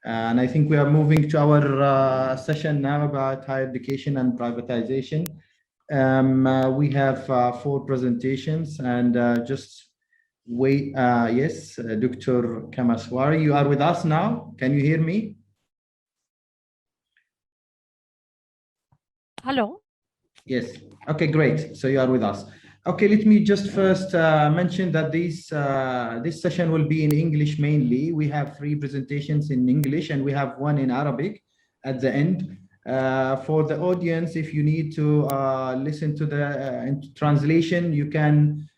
And I think we are moving to our session now about higher education and privatization. We have 4 presentations and just wait. Yes, Dr. Kameswari, you are with us now. Can you hear me? Hello. Yes. Okay, great. So you are with us. Okay, let me just first mention that this session will be in English mainly. We have 3 presentations in English and we have 1 in Arabic at the end. For the audience, if you need to listen to the translation, you can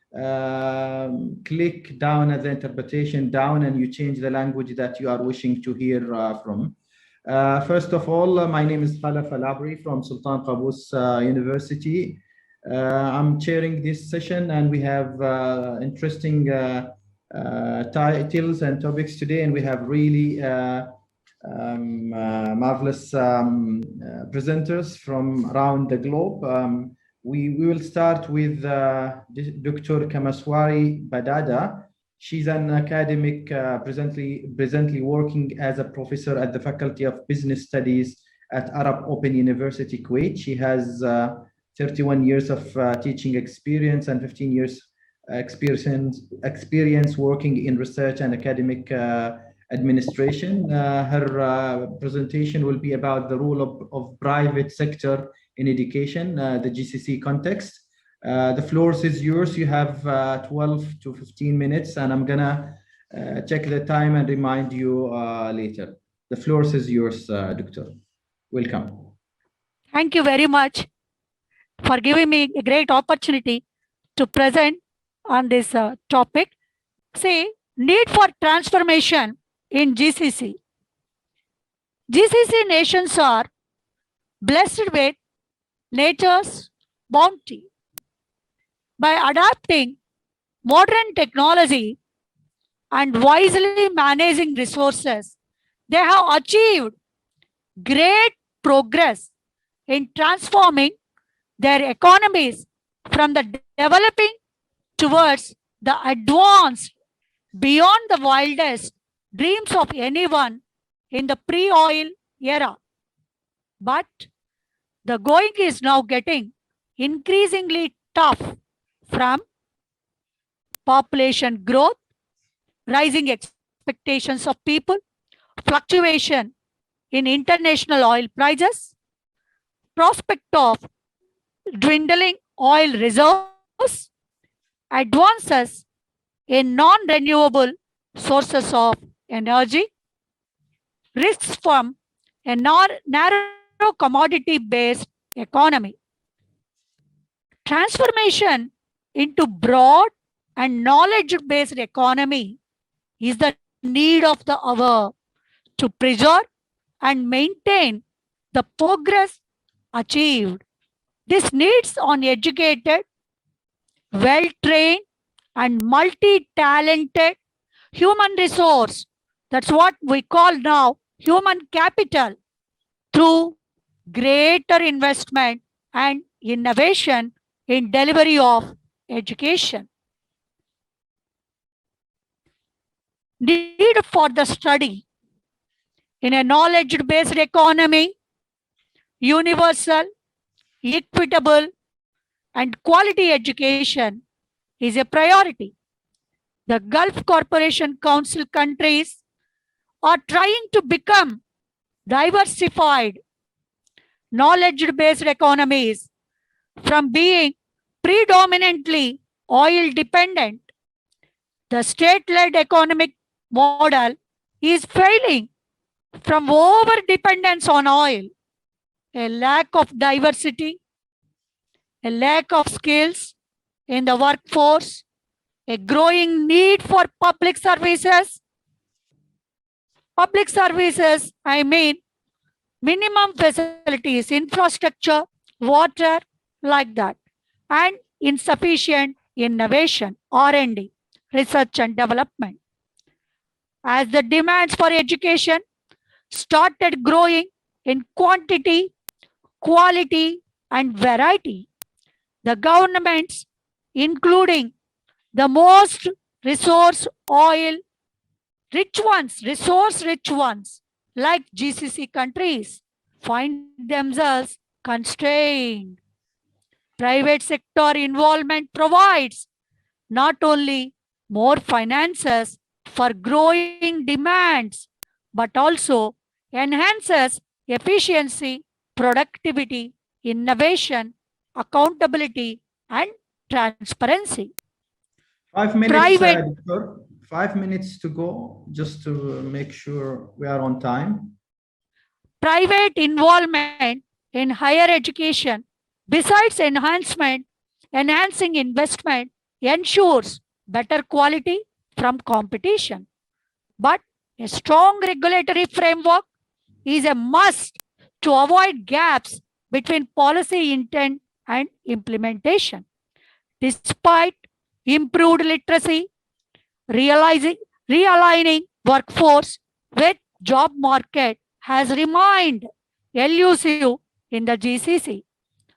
click down at the interpretation down and you change the language that you are wishing to hear from. First of all, my name is Khalaf Al-Abri from Sultan Qaboos University. I'm chairing this session and we have interesting titles and topics today, and we have really marvelous presenters from around the globe. We will start with Dr. Kameswari Peddada. She's an academic presently working as a professor at the Faculty of Business Studies at Arab Open University, Kuwait. She has 31 years of teaching experience and 15 years experience working in research and academic administration. Her presentation will be about the role of private sector in education, the GCC context. The floor is yours. You have 12 to 15 minutes, and I'm gonna check the time and remind you later. The floor is yours, Doctor. Welcome. Thank you very much for giving me a great opportunity to present on this topic. See, need for transformation in GCC. GCC nations are blessed with nature's bounty. By adapting modern technology and wisely managing resources, they have achieved great progress in transforming their economies from the developing towards the advanced beyond the wildest dreams of anyone in the pre-oil era. But the going is now getting increasingly tough from population growth, rising expectations of people, fluctuation in international oil prices, prospect of dwindling oil reserves, advances in non-renewable sources of energy, risks from a narrow commodity-based economy. Transformation into broad and knowledge-based economy is the need of the hour to preserve and maintain the progress achieved. This needs on educated, well-trained, and multi-talented human resource. That's what we call now human capital, through greater investment and innovation in delivery of education. Need for the study in a knowledge-based economy, universal, equitable, and quality education is a priority. The Gulf Cooperation Council countries are trying to become diversified, knowledge-based economies from being predominantly oil dependent. The state-led economic model is failing from over-dependence on oil, a lack of diversity, a lack of skills in the workforce, a growing need for public services. Public services, I mean minimum facilities, infrastructure, water, like that, and insufficient innovation, R&D, research and development. As the demands for education started growing in quantity, quality, and variety, the governments, including the most resource rich ones, like GCC countries, find themselves constrained. Private sector involvement provides not only more finances for growing demands, but also enhances efficiency, productivity, innovation, accountability, and transparency. 5 minutes, Private, Doctor. 5 minutes to go, just to make sure we are on time. private involvement in higher education, besides enhancing investment, ensures better quality from competition. But a strong regulatory framework is a must to avoid gaps between policy intent and implementation. Despite improved literacy, realizing, realigning workforce with job market has remained elusive in the GCC.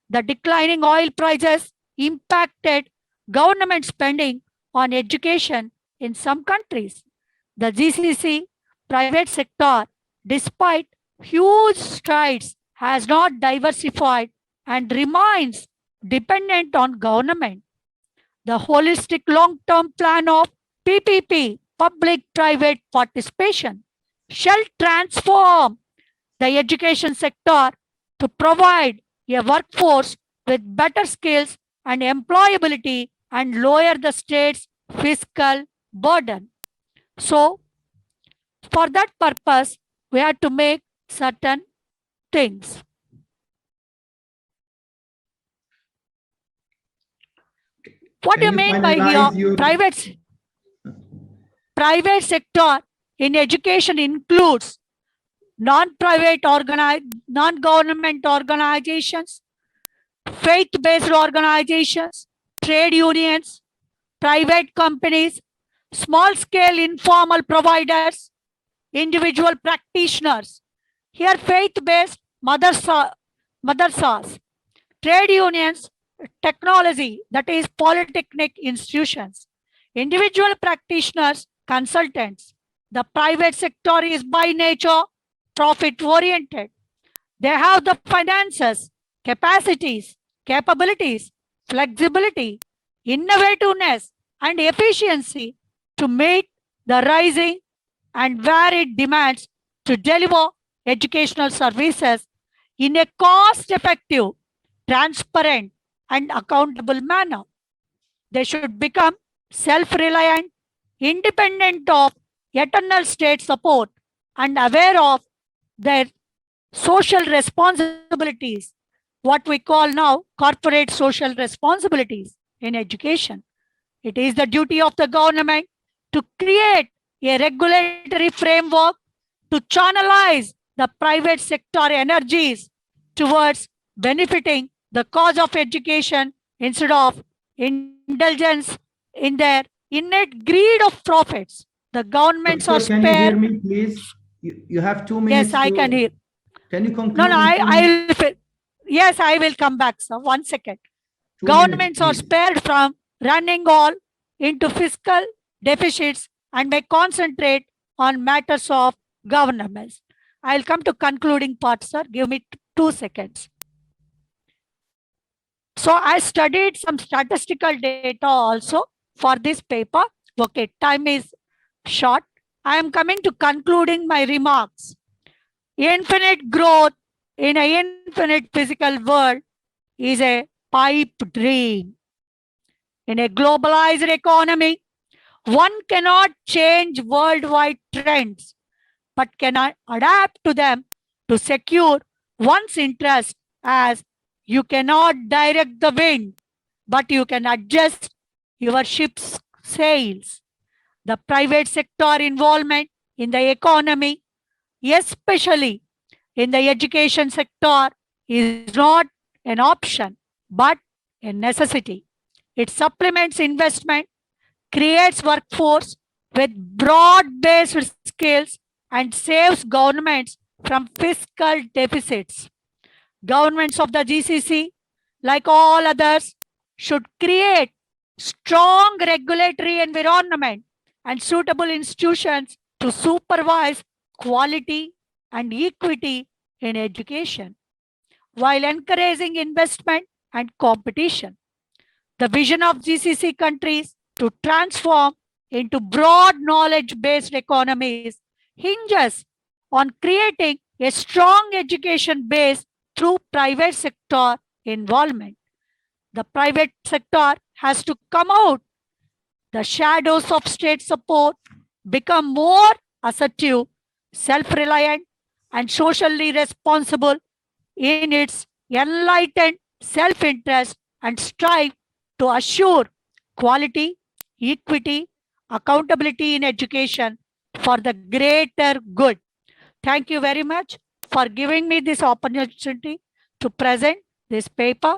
The declining oil prices impacted government spending on education in some countries. The GCC private sector, despite huge strides, has not diversified and remains dependent on government. The holistic long-term plan of PPP, public-private participation, shall transform the education sector to provide a workforce with better skills and employability and lower the state's fiscal burden. So, for that purpose, we have to make certain things. What do you mean by here? Private sector in education includes non-government organizations, faith-based organizations, trade unions, private companies, small-scale informal providers, individual practitioners. Here, faith-based madrasas, trade unions, technology, that is polytechnic institutions, individual practitioners, consultants. The private sector is by nature profit-oriented. They have the finances, capacities, capabilities, flexibility, innovativeness, and efficiency to meet the rising and varied demands to deliver educational services in a cost-effective, transparent, and accountable manner. They should become self-reliant, independent of eternal state support, and aware of their social responsibilities, what we call now corporate social responsibilities in education. It is the duty of the government to create a regulatory framework to channelize the private sector energies towards benefiting the cause of education instead of indulgence in their innate greed of profits. The governments Doctor, are spared. Can you hear me, please? You have 2 minutes. Yes, I can hear. Can you conclude? No, yes, I will come back, sir. 1 second. Governments are spared from running all into fiscal deficits and may concentrate on matters of governance. I'll come to concluding part, sir. Give me 2 seconds. So I studied some statistical data also for this paper. Okay, time is short. I am coming to concluding my remarks. Infinite growth in an infinite physical world is a pipe dream. In a globalized economy, one cannot change worldwide trends, but can adapt to them to secure one's interest, as you cannot direct the wind, but you can adjust your ship's sails. The private sector involvement in the economy, especially in the education sector, is not an option, but a necessity. It supplements investment, creates workforce with broad-based skills, and saves governments from fiscal deficits. Governments of the GCC, like all others, should create strong regulatory environment and suitable institutions to supervise quality and equity in education, while encouraging investment and competition. The vision of GCC countries to transform into broad knowledge-based economies hinges on creating a strong education base through private sector involvement. The private sector has to come out the shadows of state support, become more assertive, self-reliant, and socially responsible in its enlightened self-interest, and strive to assure quality, equity, accountability in education for the greater good. Thank you very much for giving me this opportunity to present this paper.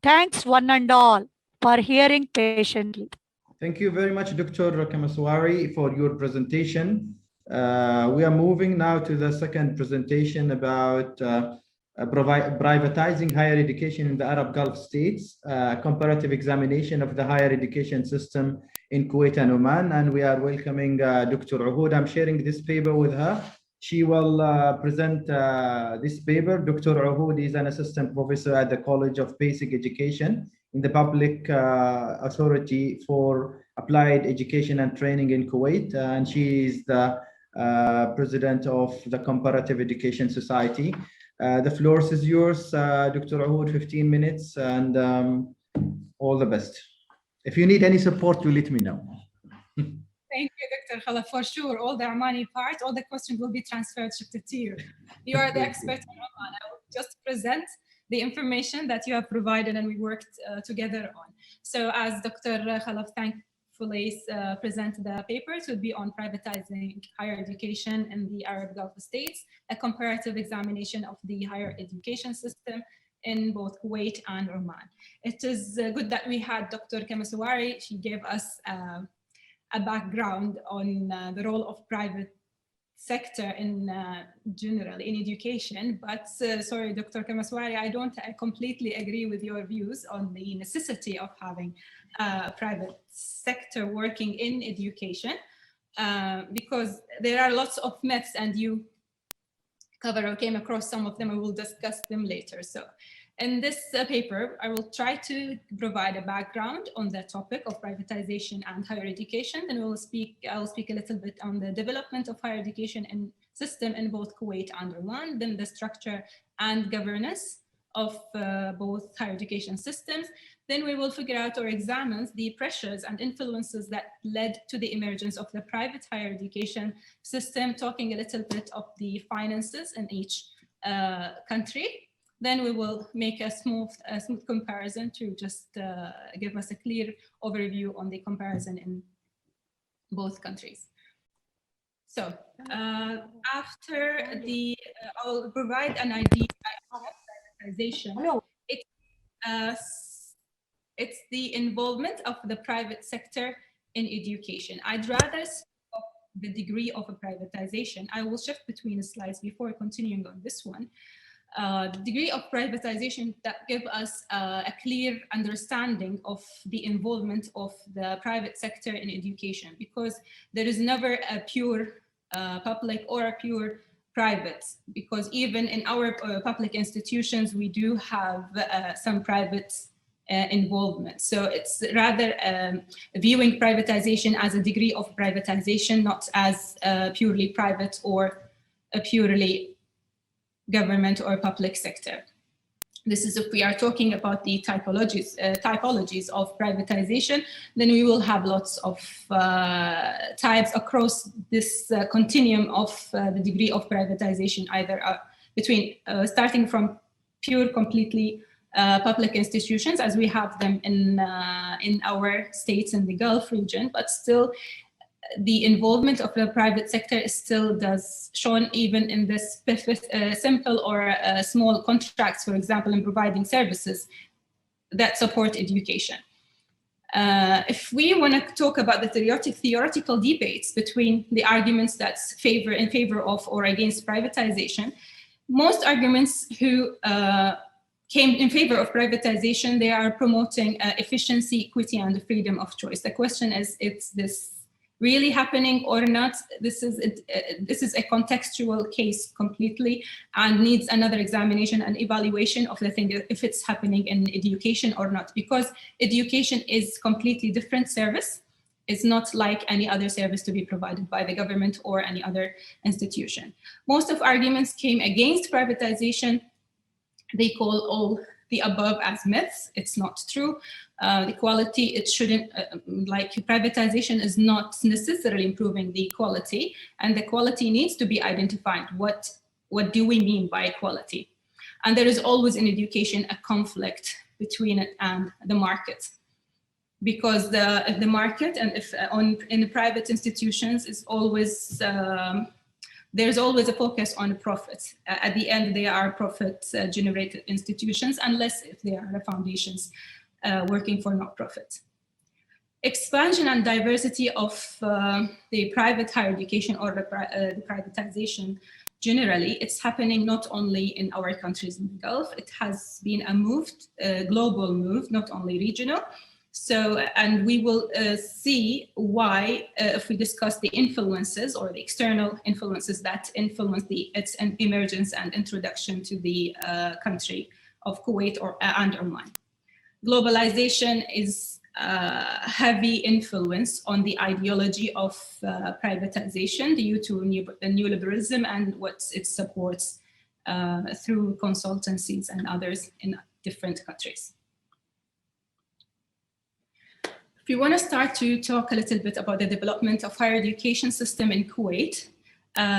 Thanks one and all for hearing patiently. Thank you very much, Dr. Kameswari, for your presentation. We are moving now to the second presentation about privatizing higher education in the Arab Gulf states, comparative examination of the higher education system in Kuwait and Oman. And we are welcoming Dr. Ahoud. I'm sharing this paper with her. She will present this paper. Dr. Ahoud is an assistant professor at the College of Basic Education in the Public Authority for Applied Education and Training in Kuwait. And she is the president of the Comparative Education Society. The floor is yours, Dr. Ahoud, 15 minutes, and all the best. If you need any support, you let me know. Thank you, Dr. Khalaf. For sure, all the Omani part, all the questions will be transferred to you. You are the expert on Oman. I will just present the information that you have provided and we worked together on. So as Dr. Khalaf thankfully presented the paper, it will be on privatizing higher education in the Arab Gulf states, a comparative examination of the higher education system in both Kuwait and Oman. It is good that we had Dr. Kameswari. She gave us a background on the role of private sector in general in education, but sorry, Dr. Kameswari, I don't completely agree with your views on the necessity of having private sector working in education because there are lots of myths and you covered or came across some of them and we'll discuss them later. So in this paper, I will try to provide a background on the topic of privatization and higher education. Then I'll speak a little bit on the development of higher education and system in both Kuwait and Oman, then the structure and governance of both higher education systems. Then we will figure out or examine the pressures and influences that led to the emergence of the private higher education system, talking a little bit of the finances in each country. Then we will make a smooth comparison to just give us a clear overview on the comparison in both countries. So after the, I'll provide an idea of privatization. It's the involvement of the private sector in education. I'd rather speak of the degree of a privatization. I will shift between the slides before continuing on this one. The degree of privatization that give us a clear understanding of the involvement of the private sector in education, because there is never a pure public or a pure private, because even in our public institutions, we do have some private involvement. So it's rather viewing privatization as a degree of privatization, not as purely private or a purely government or public sector. This is if we are talking about the typologies of privatization, then we will have lots of types across this continuum of the degree of privatization, either between starting from pure, completely public institutions, as we have them in our states in the Gulf region, but still the involvement of the private sector is still shown even in this simple or small contracts, for example, in providing services that support education. If we want to talk about the theoretical debates between the arguments that's in favor of or against privatization, most arguments who came in favor of privatization, they are promoting efficiency, equity, and freedom of choice. The question is, it's this really happening or not, this is a contextual case completely and needs another examination and evaluation of the thing, if it's happening in education or not, because education is completely different service. It's not like any other service to be provided by the government or any other institution. Most of arguments came against privatization. They call all the above as myths. It's not true. The quality, it shouldn't, like privatization is not necessarily improving the quality, and the quality needs to be identified. What do we mean by quality? And there is always in education a conflict between it and the market, because the market and in the private institutions is always, there's always a focus on profit. At the end, they are profit-generated institutions, unless if they are foundations working for not-profit. Expansion and diversity of the private higher education or the privatization generally, it's happening not only in our countries in the Gulf, it has been a global move, not only regional. So, and we will see why if we discuss the influences or the external influences that influence its emergence and introduction to the country of Kuwait and Oman. Globalization is a heavy influence on the ideology of privatization due to neoliberalism and what it supports through consultancies and others in different countries. If you want to start to talk a little bit about the development of higher education system in Kuwait,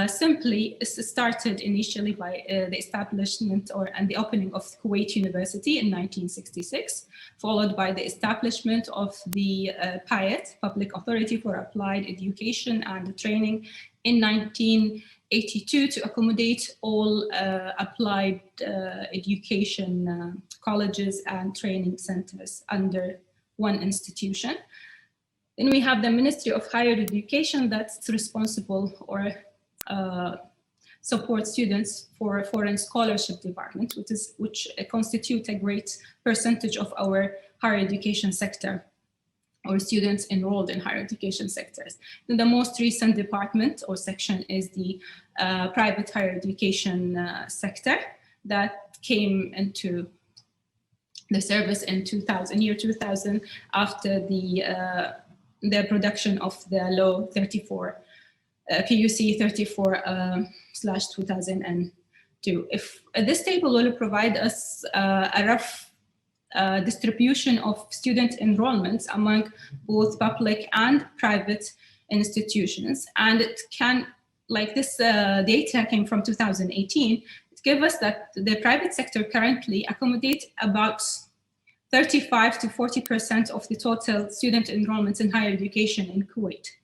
simply it started initially by the establishment and the opening of Kuwait University in 1966, followed by the establishment of the PAYET, Public Authority for Applied Education and Training, in 1982 to accommodate all applied education colleges and training centers under one institution. Then we have the Ministry of Higher Education that's responsible or supports students for foreign scholarship department, which constitute a great percentage of our higher education sector or students enrolled in higher education sectors. Then the most recent department or section is the private higher education sector that came into the service in year 2000 after the production of the law 34, PUC 34/2002. If this table will provide us a rough distribution of student enrollments among both public and private institutions, and it can, like this data came from 2018, give us that the private sector currently accommodates about 35 to 40% of the total student enrollments in higher education in Kuwait.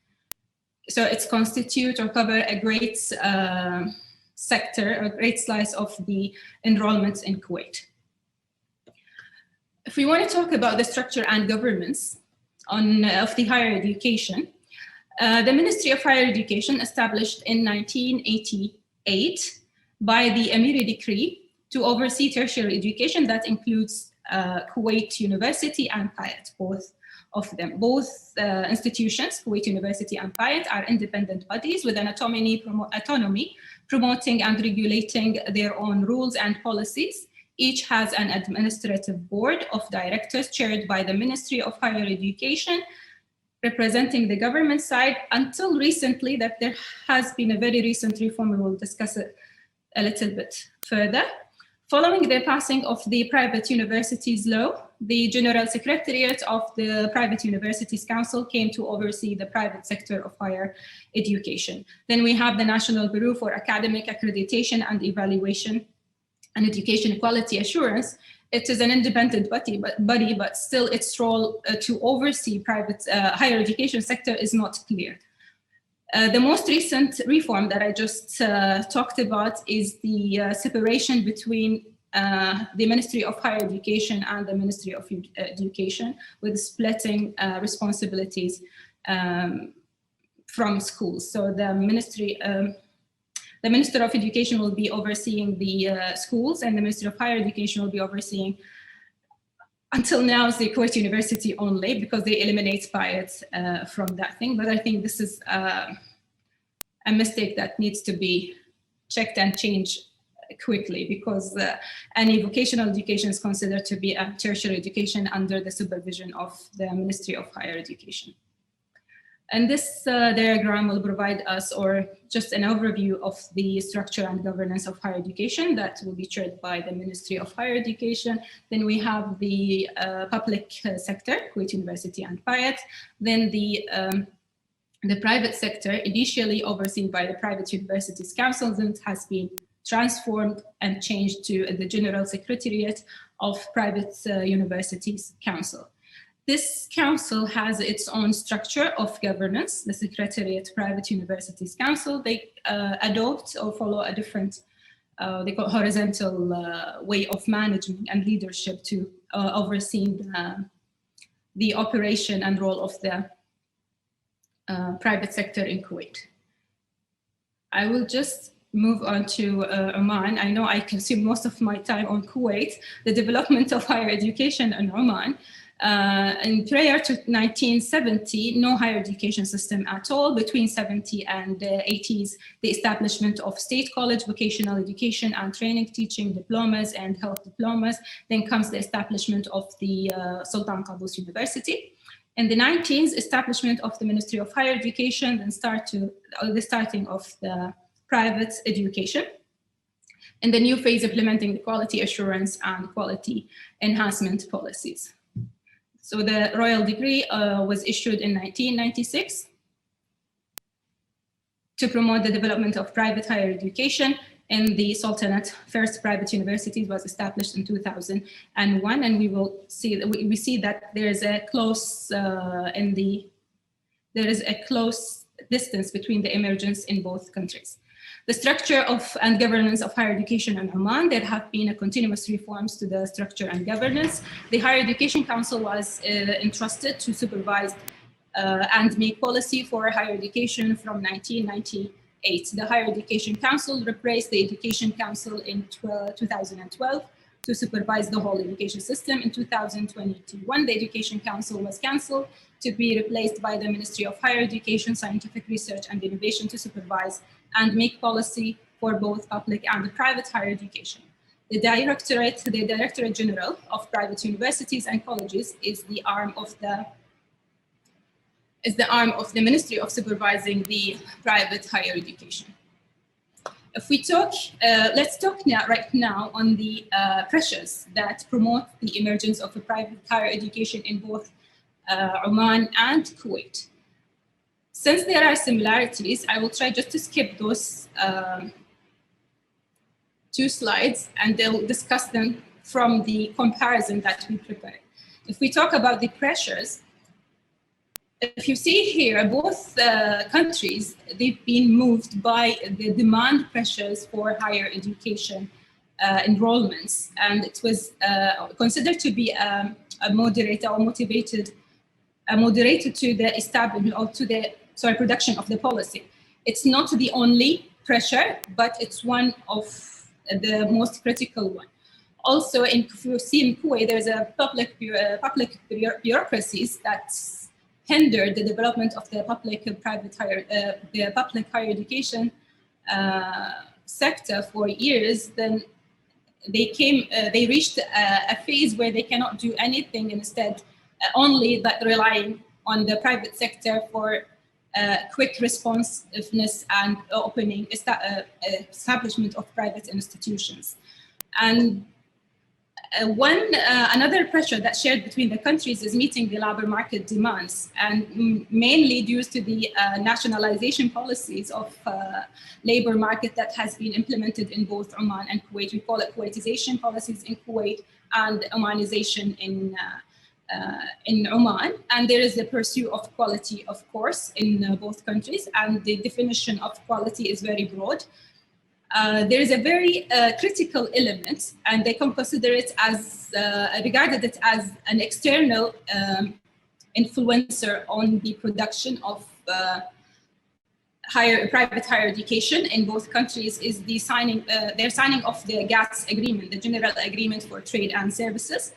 So it's constitute or cover a great sector, a great slice of the enrollments in Kuwait. If we want to talk about the structure and governance of the higher education, the Ministry of Higher Education established in 1988 by the Amiri Decree to oversee tertiary education that includes Kuwait University and PAYET, both of them. Both institutions, Kuwait University and PAYET, are independent bodies with an autonomy promoting and regulating their own rules and policies. Each has an administrative board of directors chaired by the Ministry of Higher Education, representing the government side, until recently that there has been a very recent reform. We will discuss it a little bit further. Following the passing of the Private Universities Law, the General Secretariat of the Private Universities Council came to oversee the private sector of higher education. Then we have the National Bureau for Academic Accreditation and Evaluation and Education Quality Assurance. It is an independent body, but still its role to oversee private higher education sector is not clear. The most recent reform that I just talked about is the separation between the Ministry of Higher Education and the Ministry of Education, with splitting responsibilities from schools. So the Minister of Education will be overseeing the schools, and the Ministry of Higher Education will be overseeing until now it's the Kuwait University only, because they eliminate Payet from that thing. But I think this is a mistake that needs to be checked and changed quickly, because any vocational education is considered to be a tertiary education under the supervision of the Ministry of Higher Education. And this diagram will provide us, or just an overview of the structure and governance of higher education that will be chaired by the Ministry of Higher Education. Then we have the public sector, Kuwait University and Payet. Then the private sector, initially overseen by the Private Universities Council, then it has been transformed and changed to the General Secretariat of Private Universities Council. This council has its own structure of governance. The Secretariat Private Universities Council, they adopt or follow a different they call horizontal way of management and leadership to oversee the operation and role of the private sector in Kuwait. I will just move on to Oman. I know I consume most of my time on Kuwait, the development of higher education in Oman. And prior to 1970, no higher education system at all. Between 70 and 80s, the establishment of state college, vocational education and training, teaching diplomas and health diplomas. Then comes the establishment of the Sultan Qaboos University. In the 19s, establishment of the Ministry of Higher Education, then the starting of the private education. In the new phase, implementing the quality assurance and quality enhancement policies. So the royal decree was issued in 1996 to promote the development of private higher education. And the Sultanate First Private Universities was established in 2001, and we see that there is a close distance between the emergence in both countries. The structure of and governance of higher education in Oman, there have been a continuous reforms to the structure and governance. The Higher Education Council was entrusted to supervise and make policy for higher education from 1998. The Higher Education Council replaced the Education Council in 2012 to supervise the whole education system. In 2021, the Education Council was cancelled to be replaced by the Ministry of Higher Education, Scientific Research and Innovation to supervise and make policy for both public and private higher education. The Directorate General of Private Universities and Colleges is the arm of the Ministry of Supervising the private higher education. If we talk, let's talk right now on the pressures that promote the emergence of a private higher education in both Oman and Kuwait. Since there are similarities, I will try just to skip those two slides, and they'll discuss them from the comparison that we prepared. If we talk about the pressures, if you see here, both countries, they've been moved by the demand pressures for higher education enrollments, and it was considered to be a moderator or motivated, a moderator to the establishment or to the production of the policy. It's not the only pressure, but it's one of the most critical one. Also, if you see in Kuwait, there's a public bureaucracies that hinder the development of the public higher education sector for years. Then they reached a phase where they cannot do anything, instead only that relying on the private sector for quick responsiveness and establishment of private institutions. And another pressure that's shared between the countries is meeting the labor market demands, and mainly due to the nationalization policies of labor market that has been implemented in both Oman and Kuwait. We call it Privatization policies in Kuwait and Omanization in Oman. And there is a pursuit of quality, of course, in both countries, and the definition of quality is very broad. There is a very critical element, and they can consider it as, regarded it as an external influencer on the production of private higher education in both countries, is the signing of the GATS agreement, the General Agreement for Trade and Services.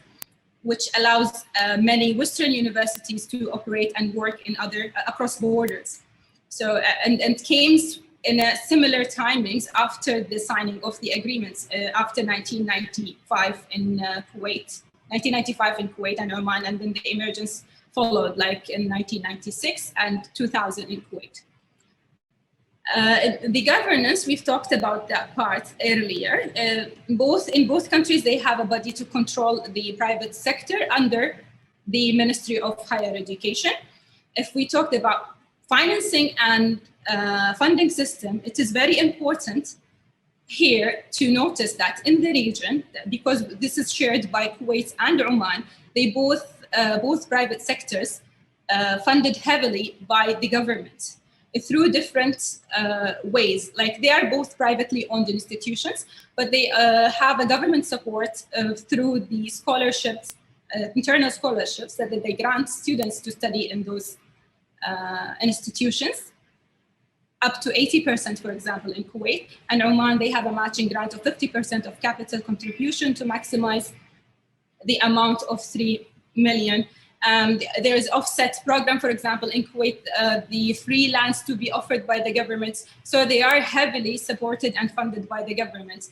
which allows many Western universities to operate and work in other across borders. So, and came in a similar timings after the signing of the agreements after 1995 in Kuwait, 1995 in Kuwait and Oman, and then the emergence followed like in 1996 and 2000 in Kuwait. The governance, we've talked about that part earlier. In both countries, they have a body to control the private sector under the Ministry of Higher Education. If we talked about financing and funding system, it is very important here to notice that in the region, because this is shared by Kuwait and Oman, they both private sectors funded heavily by the government through different ways. Like they are both privately owned institutions, but they have a government support through the scholarships, internal scholarships that they grant students to study in those institutions, up to 80%, for example, in Kuwait. And Oman, they have a matching grant of 50% of capital contribution to maximize the amount of 3 million. There is offset program, for example, in Kuwait, the free lands to be offered by the government. So they are heavily supported and funded by the government.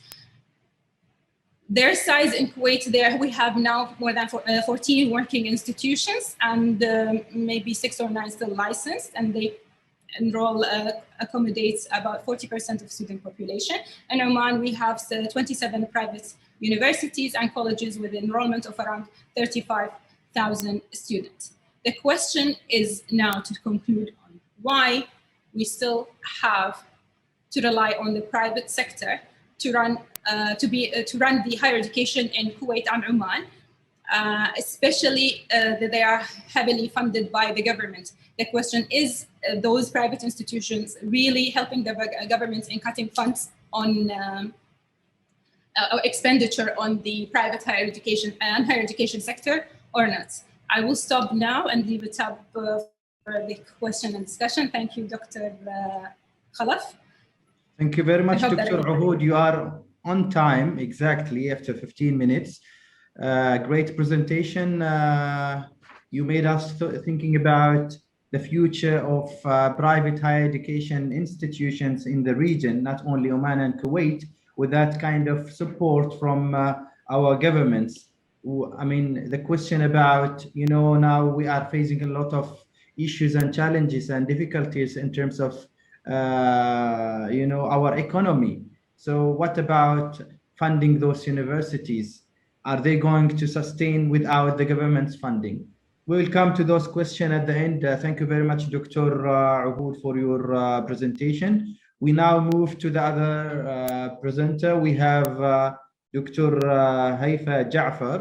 Their size in Kuwait, there we have now more than 14 working institutions and maybe 6 or 9 still licensed, and they enroll, accommodates about 40% of student population. In Oman, we have 27 private universities and colleges with enrollment of around 35,000 students. The question is now to conclude on why we still have to rely on the private sector to run the higher education in Kuwait and Oman, especially that they are heavily funded by the government. The question is, those private institutions really helping the government in cutting funds on expenditure on the private higher education and higher education sector or not? I will stop now and leave it up for the question and discussion. Thank you, Dr. Khalaf. Thank you very much, Dr. Ahoud. You are on time, exactly after 15 minutes. Great presentation. You made us thinking about the future of private higher education institutions in the region, not only Oman and Kuwait, with that kind of support from our governments. I mean, the question about, now we are facing a lot of issues and challenges and difficulties in terms of, our economy. So what about funding those universities? Are they going to sustain without the government's funding? We'll come to those questions at the end. Thank you very much, Dr. Ahoud, for your presentation. We now move to the other presenter. We have Dr. Hayfa Jafar.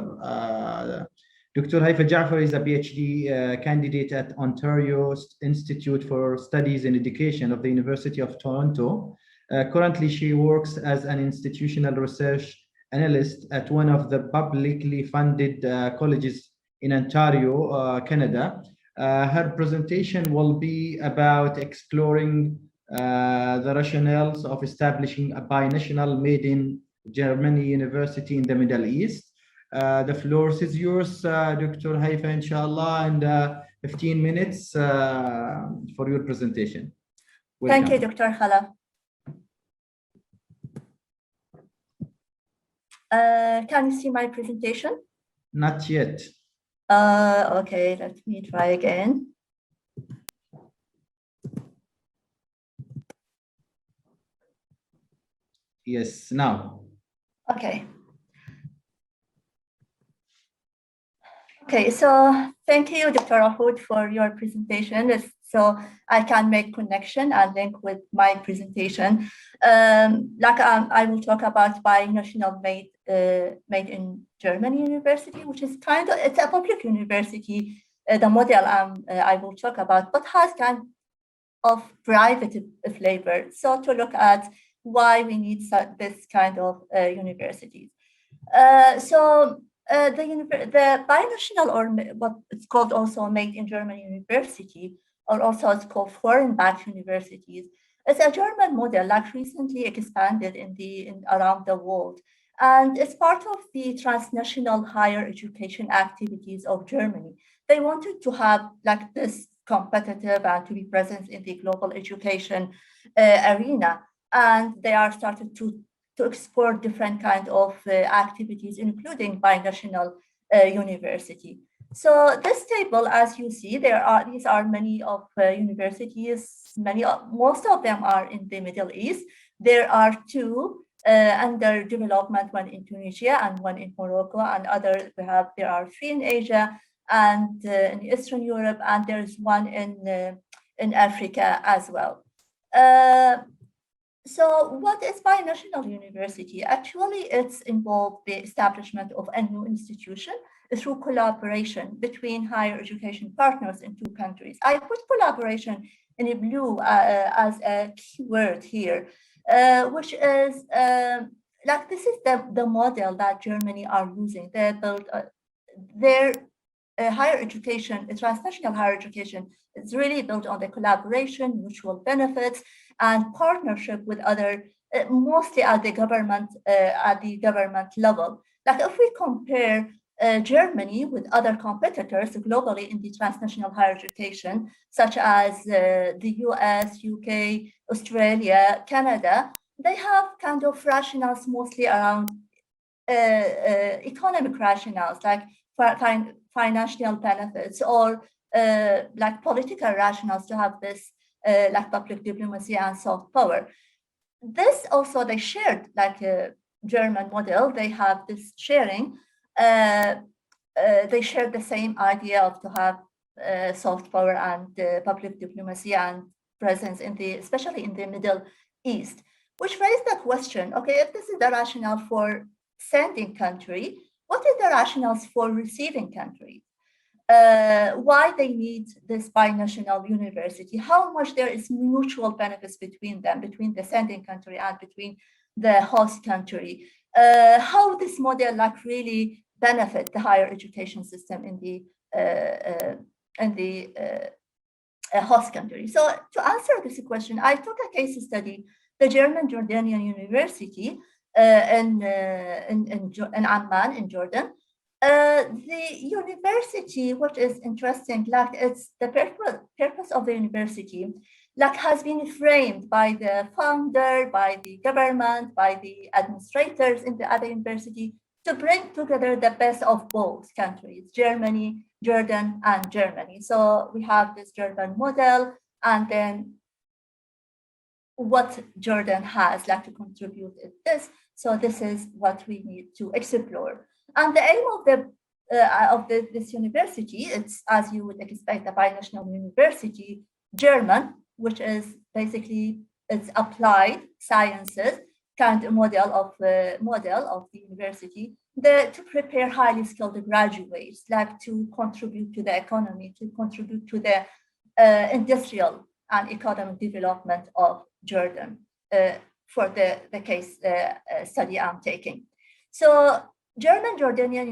Dr. Hayfa Jafar is a PhD candidate at Ontario Institute for Studies in Education of the University of Toronto. Currently, she works as an institutional research analyst at one of the publicly funded colleges in Ontario, Canada. Her presentation will be about exploring the rationales of establishing a binational made in Germany university in the Middle East. The floor is yours, Dr. Hayfa, inshallah, and 15 minutes for your presentation. Welcome. Thank you, Dr. Khalaf. Can you see my presentation? Not yet. Okay, let me try again. Yes, now. Okay. Okay, so thank you, Dr. Ahoud, for your presentation. So I can make connection and link with my presentation. I will talk about binational made in Germany university, which is it's a public university, the model I will talk about, but has kind of private flavor. So to look at why we need this kind of universities. The binational, or what it's called also made in Germany university, or also it's called foreign-backed universities, it's a German model like recently expanded around the world. And it's part of the transnational higher education activities of Germany. They wanted to have like this competitive and to be present in the global education arena. And they are started to explore different kind of activities, including binational university. So this table, as you see, these are many of universities, most of them are in the Middle East. There are two under development, one in Tunisia and one in Morocco, and there are three in Asia and in Eastern Europe, and there's one in Africa as well. So what is binational university? Actually, it's involved the establishment of a new institution through collaboration between higher education partners in two countries. I put collaboration in blue as a key word here, which is like this is the model that Germany are using. They built their higher education, transnational higher education, is really built on the collaboration, mutual benefits, and partnership with other, mostly at the government level. Like if we compare Germany with other competitors globally in the transnational higher education, such as the US, UK, Australia, Canada, they have kind of rationales mostly around economic rationales, like financial benefits, or like political rationales to have this like public diplomacy and soft power. This also they shared like a German model. They have this sharing. They share the same idea of to have soft power and public diplomacy and presence in especially in the Middle East, which raised the question: okay, if this is the rationale for sending country, what is the rationales for receiving country? Why they need this binational university? How much there is mutual benefits between them, between the sending country and between the host country? How this model like really benefit the higher education system in the host country? So to answer this question, I took a case study, the German Jordanian University in Amman in Jordan. The university, what is interesting, like it's the purpose of the university, like has been framed by the founder, by the government, by the administrators in the other university, to bring together the best of both countries, Germany, Jordan, and Germany. So we have this Jordan model, and then what Jordan has like to contribute in this. So this is what we need to explore. And the aim of this university, it's, as you would expect, a binational university, German, which is basically it's applied sciences kind of model of the university, to prepare highly skilled graduates, like to contribute to the economy, to contribute to the industrial and economic development of Jordan for the case study I'm taking. So German Jordanian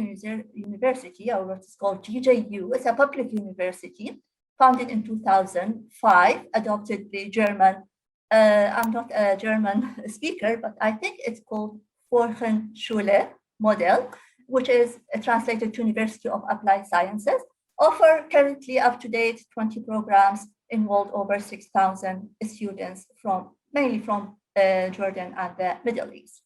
University, or what is called GJU, is a public university founded in 2005, adopted the German, I'm not a German speaker, but I think it's called Fachhochschule model, which is translated to University of Applied Sciences, offer currently up-to-date 20 programs, enrolled over 6,000 students mainly from Jordan and the Middle East.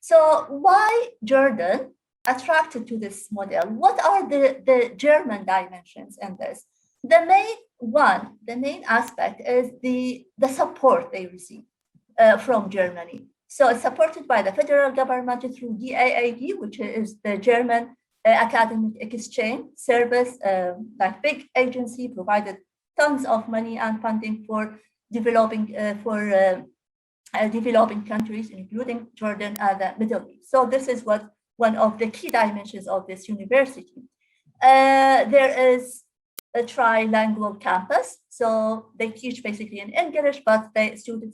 So why Jordan attracted to this model? What are the German dimensions in this? The main aspect is the support they receive from Germany. So it's supported by the federal government through DAAD, which is the German Academic Exchange Service, like big agency, provided tons of money and funding for developing countries, including Jordan and the Middle East. So this is one of the key dimensions of this university. There is a trilingual campus, so they teach basically in English, but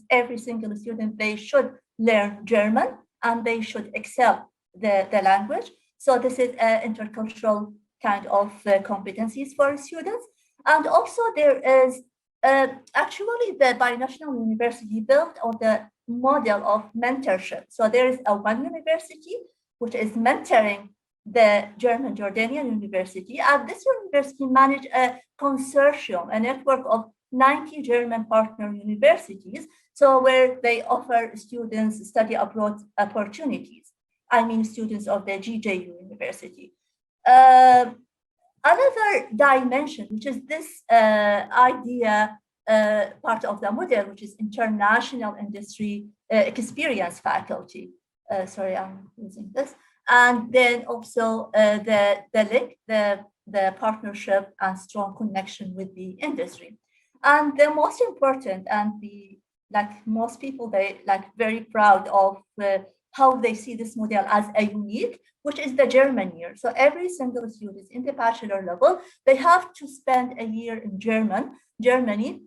every single student, they should learn German and they should excel the language. So this is intercultural kind of competencies for students. And also there is actually the binational university built on the model of mentorship. So there is one university which is mentoring the German Jordanian University. And this university managed a consortium, a network of 90 German partner universities, so where they offer students study abroad opportunities. I mean, students of the GJU University. Another dimension, which is this idea, part of the model, which is international industry experience faculty. Sorry, I'm using this. And then also the link, the partnership and strong connection with the industry. And the most important, and most people, they very proud of how they see this model as a unique, which is the German year. So every single student in the bachelor level, they have to spend a year in Germany,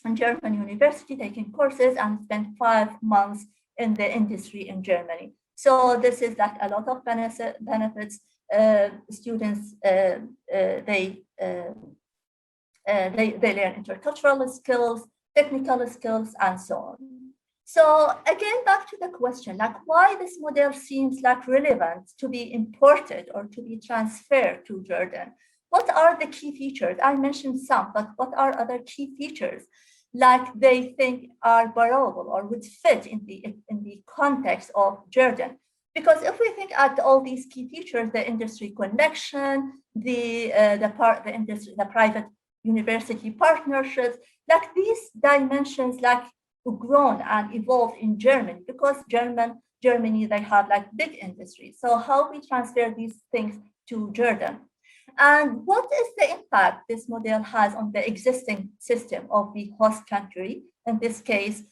in German university, taking courses and spend 5 months in the industry in Germany. So this is a lot of benefits. Students, they learn intercultural skills, technical skills, and so on. So again, back to the question, why this model seems relevant to be imported or to be transferred to Jordan. What are the key features? I mentioned some, but what are other key features they think are borrowable or would fit in the context of Jordan? Because if we think at all these key features, the industry connection, the private university partnerships, these dimensions grown and evolved in Germany, because Germany, they have big industry. So how we transfer these things to Jordan? And what is the impact this model has on the existing system of the host country, in this case,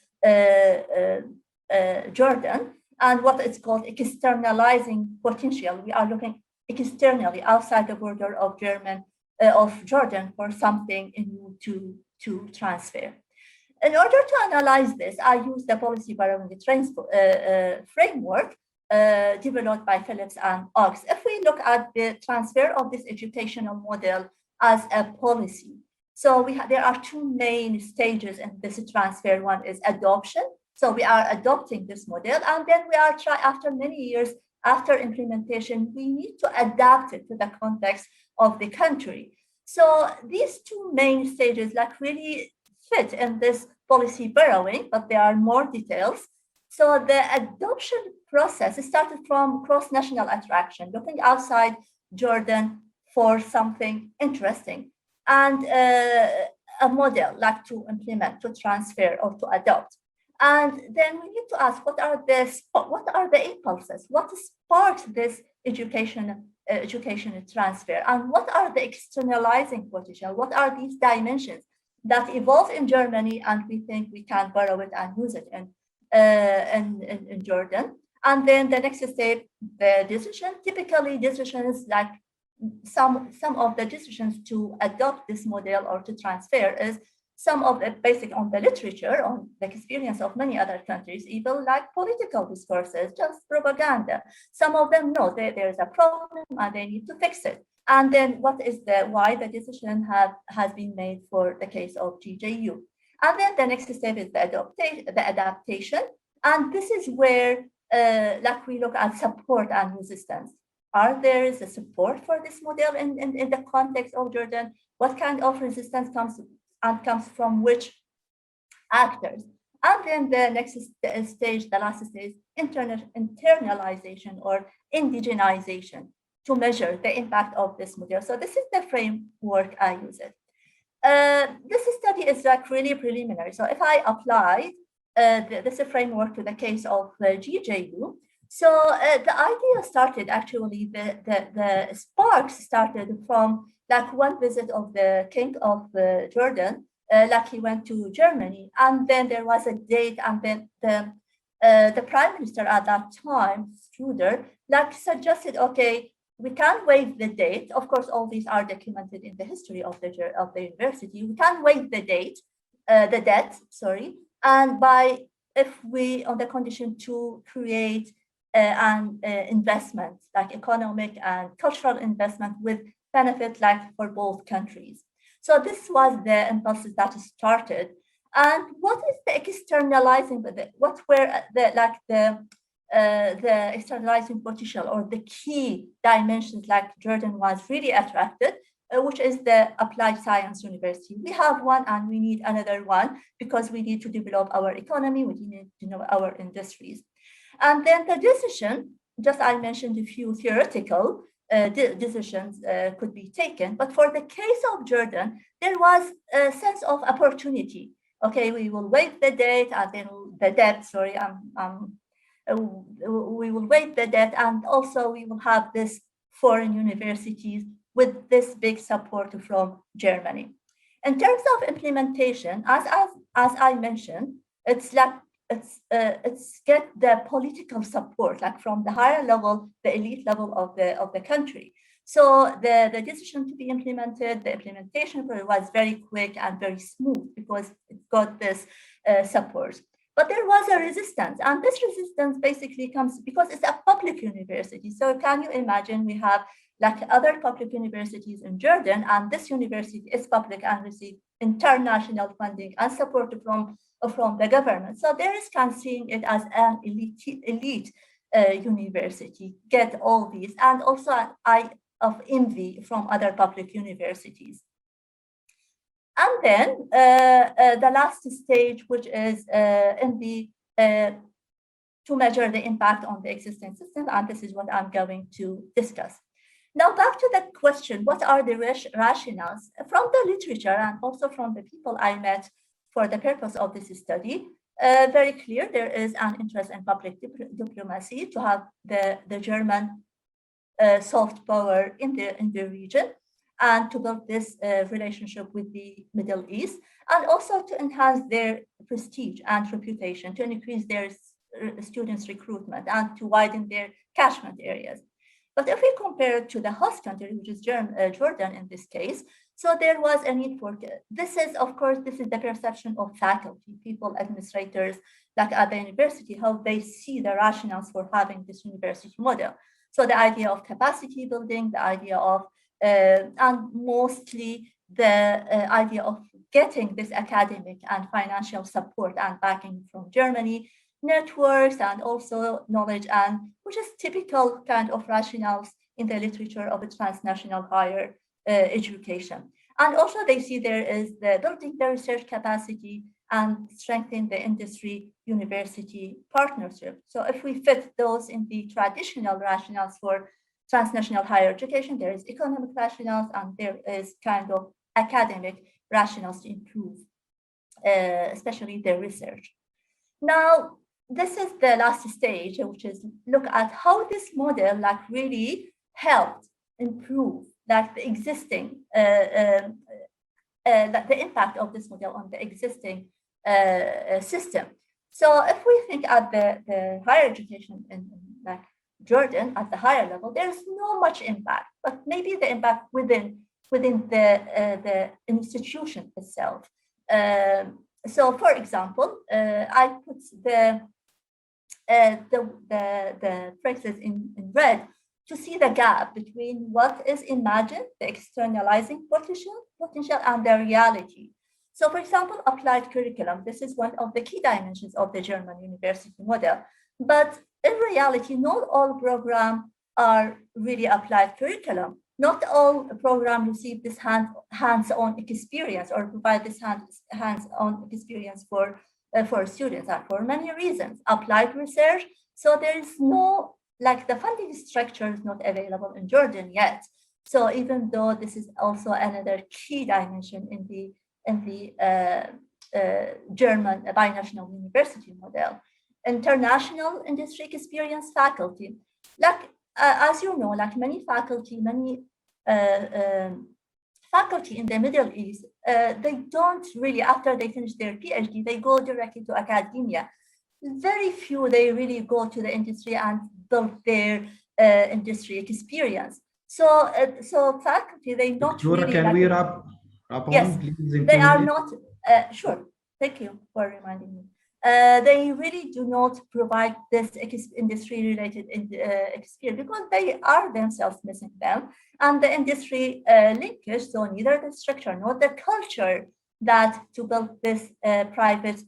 Jordan, and what is called externalizing potential. We are looking externally outside the border of Jordan for something new to transfer. In order to analyze this, I use the policy borrowing framework developed by Phillips and Ox. If we look at the transfer of this educational model as a policy, so there are two main stages in this transfer. One is adoption. So we are adopting this model, and then we are after many years after implementation, we need to adapt it to the context of the country. So these two main stages really fit in this policy borrowing, but there are more details. So the adoption process started from cross-national attraction, looking outside Jordan for something interesting, and a model to implement, to transfer, or to adopt. And then we need to ask, what are the impulses? What sparks this education transfer? And what are the externalizing potential? What are these dimensions that evolve in Germany, and we think we can borrow it and use it in Jordan? And then the next step, the decision. Typically, decisions some of the decisions to adopt this model or to transfer is some of it basic on the literature, on the experience of many other countries, even political discourses, just propaganda. Some of them know that there's a problem and they need to fix it. And then why the decision has been made for the case of GJU. And then the next step is the adaptation. And this is where we look at support and resistance. There is a support for this model in the context of Jordan? What kind of resistance comes from which actors? And then the next stage, the last stage, internalization or indigenization, to measure the impact of this model. So this is the framework I use it. This study is really preliminary. So if I apply this framework to the case of GJU, so the idea started, actually, the sparks started from one visit of the king of Jordan. He went to Germany, and then there was a date, and then the prime minister at that time, Struder, suggested, okay, we can waive the date. Of course, all these are documented in the history of the university. We can waive the debt, and on the condition to create an investment, economic and cultural investment with benefit for both countries. So this was the impulse that started. And what is the externalizing? What were the externalizing potential or the key dimensions like Jordan was really attracted, which is the applied science university. We have one and we need another one because we need to develop our economy, we need to know our industries. And then the decision, just I mentioned a few theoretical decisions could be taken, but for the case of Jordan, there was a sense of opportunity. Okay, we will wait the date and then the debt, sorry, we will wait the debt, and also we will have this foreign universities with this big support from Germany. In terms of implementation, as I mentioned, it's like it's get the political support, like from the higher level, the elite level of the country. So the decision to be implemented, the implementation was very quick and very smooth because it got this support. But there was a resistance, and this resistance basically comes because it's a public university. So can you imagine we have like other public universities in Jordan, and this university is public and receives international funding and support from the government. So there is kind of seeing it as an elite university, get all these, and also an eye of envy from other public universities. And then the last stage, which is in the to measure the impact on the existing system, and this is what I'm going to discuss. Now, back to the question, what are the rationales? From the literature and also from the people I met for the purpose of this study, very clear there is an interest in public diplomacy to have the German soft power in the region, and to build this relationship with the Middle East, and also to enhance their prestige and reputation, to increase their students' recruitment, and to widen their catchment areas. But if we compare it to the host country, which is Jordan in this case, so there was a need for, this is, of course, this is the perception of faculty, people, administrators, like at the university, how they see the rationales for having this university model. So the idea of capacity building, the idea of, and mostly the idea of getting this academic and financial support and backing from Germany, networks, and also knowledge, and which is typical kind of rationales in the literature of a transnational higher education. And also they see there is the building the research capacity and strengthening the industry university partnership. So if we fit those in the traditional rationales for transnational higher education, there is economic rationales and there is kind of academic rationales to improve, especially the research. Now, this is the last stage, which is look at how this model like really helped improve like the existing, the impact of this model on the existing system. So if we think at the higher education in like Jordan at the higher level, there's no much impact, but maybe the impact within the institution itself. So, for example, I put the phrases in red to see the gap between what is imagined, the externalizing potential, and the reality. So, for example, applied curriculum. This is one of the key dimensions of the German university model. But in reality, not all programs are really applied curriculum. Not all programs receive this hands-on experience or provide this hands-on experience for students, and for many reasons. Applied research, so there is no, like the funding structure is not available in Jordan yet. So even though this is also another key dimension in the German binational university model. International industry experience faculty, like as you know, like many faculty in the Middle East, they don't really, after they finish their PhD, they go directly to academia. Very few, they really go to the industry and build their industry experience. So, so faculty, they not really. Can we wrap up? Yes, please, they are not. Sure. Thank you for reminding me. They really do not provide this industry-related experience because they are themselves missing them, and the industry linkage. So neither the structure nor the culture that to build this private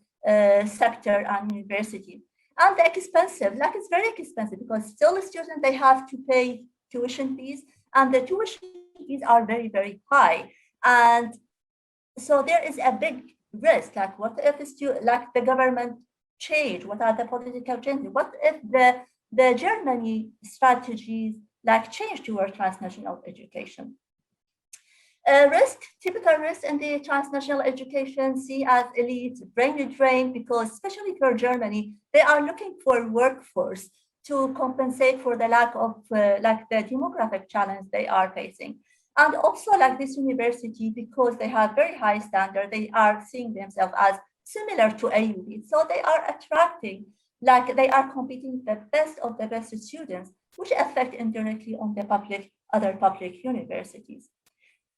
sector and university. And the expensive, like it's very expensive because still students, they have to pay tuition fees, and the tuition fees are very, very high. And so there is a big risk, like what if the government change? What are the political changes? What if the Germany strategies like change toward transnational education? Typical risk in the transnational education, see as elite, brain drain, because especially for Germany, they are looking for workforce to compensate for the lack of like the demographic challenge they are facing. And also like this university, because they have very high standard, they are seeing themselves as similar to AUD. So they are attracting, like they are competing the best of the best students, which affect indirectly on the other public universities.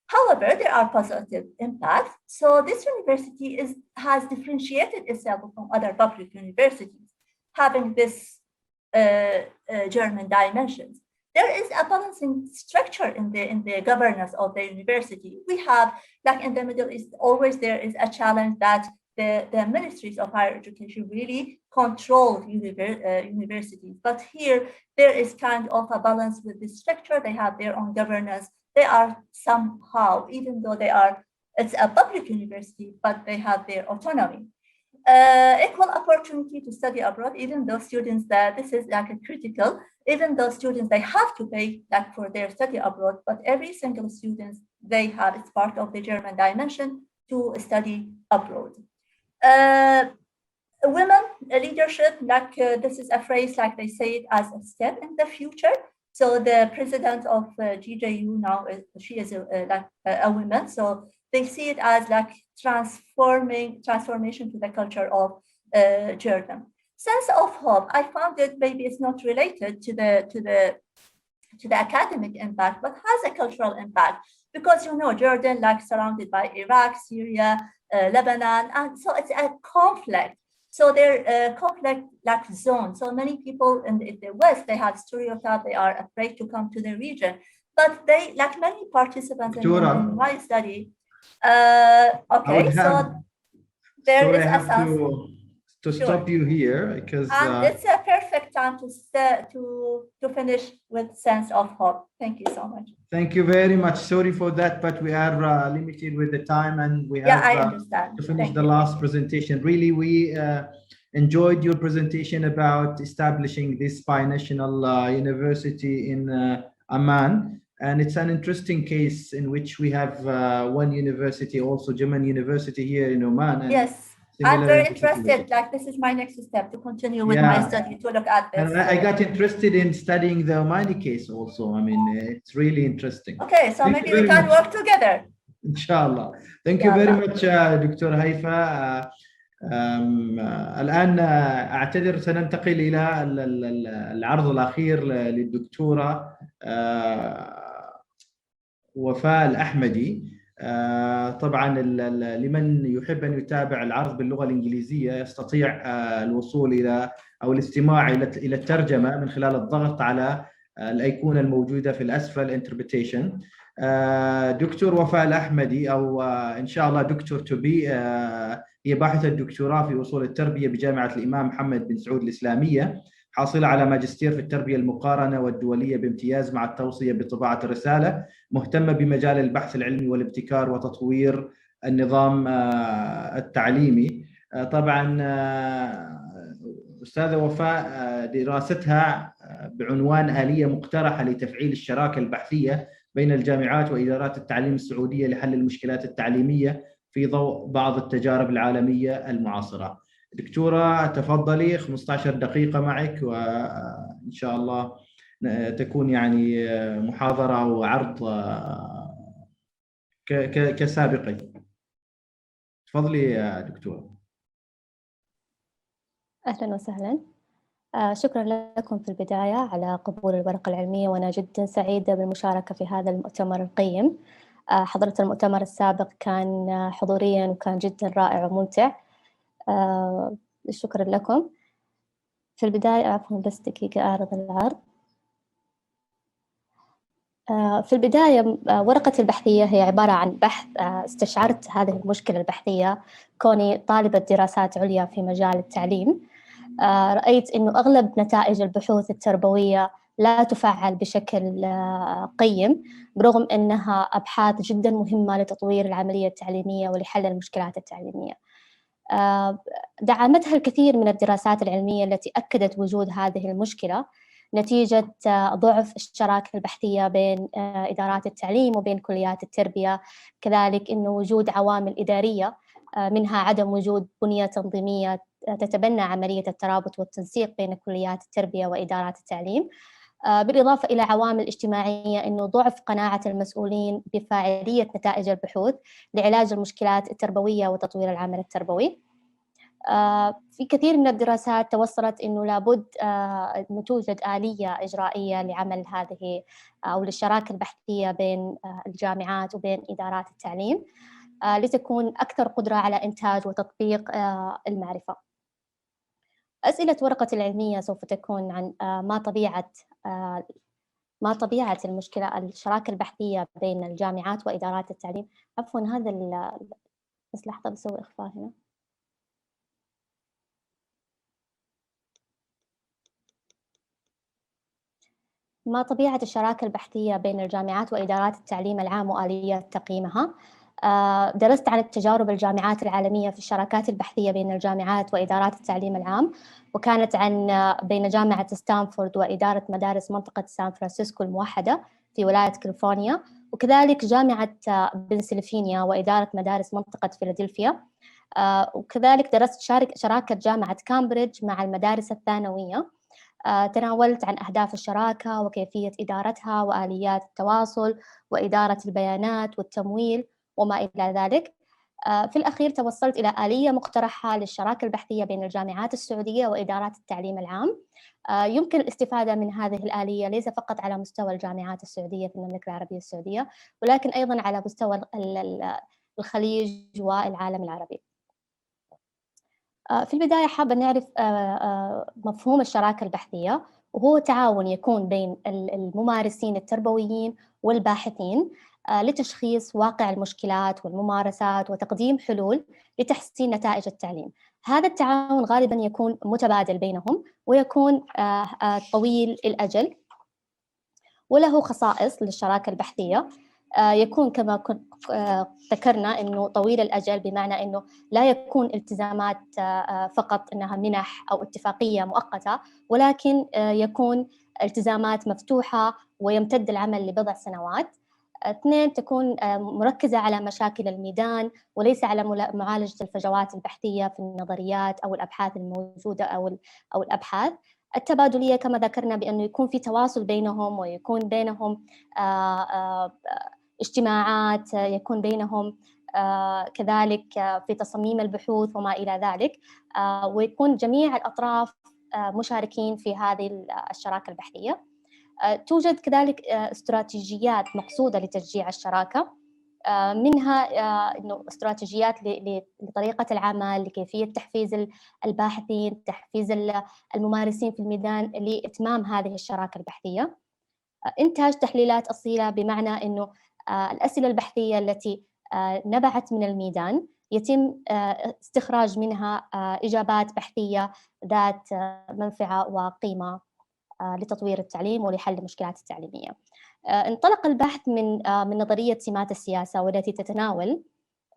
However, there are positive impacts. So this university has differentiated itself from other public universities, having this German dimensions. There is a balancing structure in the governance of the university. We have, like in the Middle East, always there is a challenge that the ministries of higher education really control universities. But here, there is kind of a balance with the structure. They have their own governance. They are somehow, even though it's a public university, but they have their autonomy. Equal opportunity to study abroad, even though students, this is like a critical, even though students, they have to pay like for their study abroad, but every single student, it's part of the German dimension to study abroad. Women leadership, like this is a phrase, like they say it as a step in the future. So the president of GJU now, she is a woman. So they see it as like transformation to the culture of Jordan. Sense of hope, I found it maybe it's not related to the academic impact, but has a cultural impact because Jordan like surrounded by Iraq, Syria, Lebanon, and so it's a conflict. So they're conflict like zone. So many people in the West, they have stereotypes, they are afraid to come to the region. But they, like many participants in my study, okay, so there is a sense to stop you here because and it's a perfect time to finish with sense of hope. Thank you so much. Thank you very much. Sorry for that, but we are limited with the time, and we have I understand. to finish the last presentation. Really, we enjoyed your presentation about establishing this binational university in Oman, and it's an interesting case in which we have one university, also German university here in Oman. And yes. I'm very interested, like this is my next step to continue with my study to look at this. And I got interested in studying the Omani case also. I mean, it's really interesting. Okay, so maybe we can work together. Inshallah. Thank you very much, دكتور هيفا. الآن أعتذر سننتقل إلى العرض الأخير للدكتورة وفاء الأحمدي. طبعا لمن يحب أن يتابع العرض باللغة الإنجليزية يستطيع الوصول إلى أو الاستماع إلى الترجمة من خلال الضغط على الأيقونة الموجودة في الأسفل Interpretation. دكتور وفاء الأحمدي أو إن شاء الله دكتور توبي هي باحثة دكتوراه في أصول التربية بجامعة الإمام محمد بن سعود الإسلامية، حاصلة على ماجستير في التربية المقارنة والدولية بامتياز مع التوصية بطباعة الرسالة، مهتمة بمجال البحث العلمي والابتكار وتطوير النظام التعليمي. طبعا أستاذة وفاء دراستها بعنوان آلية مقترحة لتفعيل الشراكة البحثية بين الجامعات وإدارات التعليم السعودية لحل المشكلات التعليمية في ضوء بعض التجارب العالمية المعاصرة. دكتورة تفضلي 15 دقيقة معك، وإن شاء الله تكون يعني محاضرة وعرض كسابقة. تفضلي يا دكتورة. أهلا وسهلا. شكرا لكم في البداية على قبول الورقة العلمية، وأنا جدا سعيدة بالمشاركة في هذا المؤتمر القيم. حضرت المؤتمر السابق كان حضوريا وكان جدا رائع وممتع. شكرا لكم. في البداية عفوا بس دقيقة أعرض العرض. في البداية ورقة البحثية هي عبارة عن بحث استشعرت هذه المشكلة البحثية كوني طالبة دراسات عليا في مجال التعليم. رأيت إنه أغلب نتائج البحوث التربوية لا تفعل بشكل قيم، برغم أنها أبحاث جدا مهمة لتطوير العملية التعليمية ولحل المشكلات التعليمية. دعمتها الكثير من الدراسات العلمية التي أكدت وجود هذه المشكلة نتيجة ضعف الشراكة البحثية بين إدارات التعليم وبين كليات التربية، كذلك أنه وجود عوامل إدارية منها عدم وجود بنية تنظيمية تتبنى عملية الترابط والتنسيق بين كليات التربية وإدارات التعليم، بالإضافة إلى عوامل اجتماعية أنه ضعف قناعة المسؤولين بفاعلية نتائج البحوث لعلاج المشكلات التربوية وتطوير العمل التربوي. في كثير من الدراسات توصلت أنه لابد أن توجد آلية إجرائية لعمل هذه أو للشراكة البحثية بين الجامعات وبين إدارات التعليم لتكون أكثر قدرة على إنتاج وتطبيق المعرفة. أسئلة ورقة العلمية سوف تكون عن ما طبيعة المشكلة الشراكة البحثية بين الجامعات وإدارات التعليم. عفواً هذا بس لحظة بسوي إخفاء هنا. ما طبيعة الشراكة البحثية بين الجامعات وإدارات التعليم العام وآليات تقييمها؟ درست عن التجارب الجامعات العالمية في الشراكات البحثية بين الجامعات وإدارات التعليم العام، وكانت بين جامعة ستانفورد وإدارة مدارس منطقة سان فرانسيسكو الموحدة في ولاية كاليفورنيا، وكذلك جامعة بنسلفانيا وإدارة مدارس منطقة فيلادلفيا، وكذلك درست شراكة جامعة كامبريدج مع المدارس الثانوية. تناولت عن أهداف الشراكة وكيفية إدارتها وآليات التواصل وإدارة البيانات والتمويل وما إلى ذلك. في الأخير توصلت إلى آلية مقترحة للشراكة البحثية بين الجامعات السعودية وإدارات التعليم العام. يمكن الاستفادة من هذه الآلية ليس فقط على مستوى الجامعات السعودية في المملكة العربية السعودية، ولكن أيضاً على مستوى الخليج والعالم العربي. في البداية حابة نعرف مفهوم الشراكة البحثية، وهو تعاون يكون بين الممارسين التربويين والباحثين لتشخيص واقع المشكلات والممارسات وتقديم حلول لتحسين نتائج التعليم. هذا التعاون غالباً يكون متبادل بينهم ويكون طويل الأجل وله خصائص للشراكة البحثية. يكون كما ذكرنا أنه طويل الأجل، بمعنى أنه لا يكون التزامات فقط أنها منح أو اتفاقية مؤقتة، ولكن يكون التزامات مفتوحة ويمتد العمل لبضع سنوات. 2، تكون مركزة على مشاكل الميدان وليس على معالجة الفجوات البحثية في النظريات أو الأبحاث الموجودة أو الأبحاث. التبادلية كما ذكرنا بأنه يكون في تواصل بينهم، ويكون بينهم اجتماعات، يكون بينهم كذلك في تصميم البحوث وما إلى ذلك، ويكون جميع الأطراف مشاركين في هذه الشراكة البحثية. توجد كذلك استراتيجيات مقصودة لتشجيع الشراكة، منها إنه استراتيجيات لطريقة العمل، لكيفية تحفيز الباحثين، تحفيز الممارسين في الميدان لإتمام هذه الشراكة البحثية. إنتاج تحليلات أصيلة، بمعنى إنه الأسئلة البحثية التي نبعت من الميدان يتم استخراج منها إجابات بحثية ذات منفعة وقيمة لتطوير التعليم ولحل المشكلات التعليمية. انطلق البحث من نظرية سمات السياسة، والتي تتناول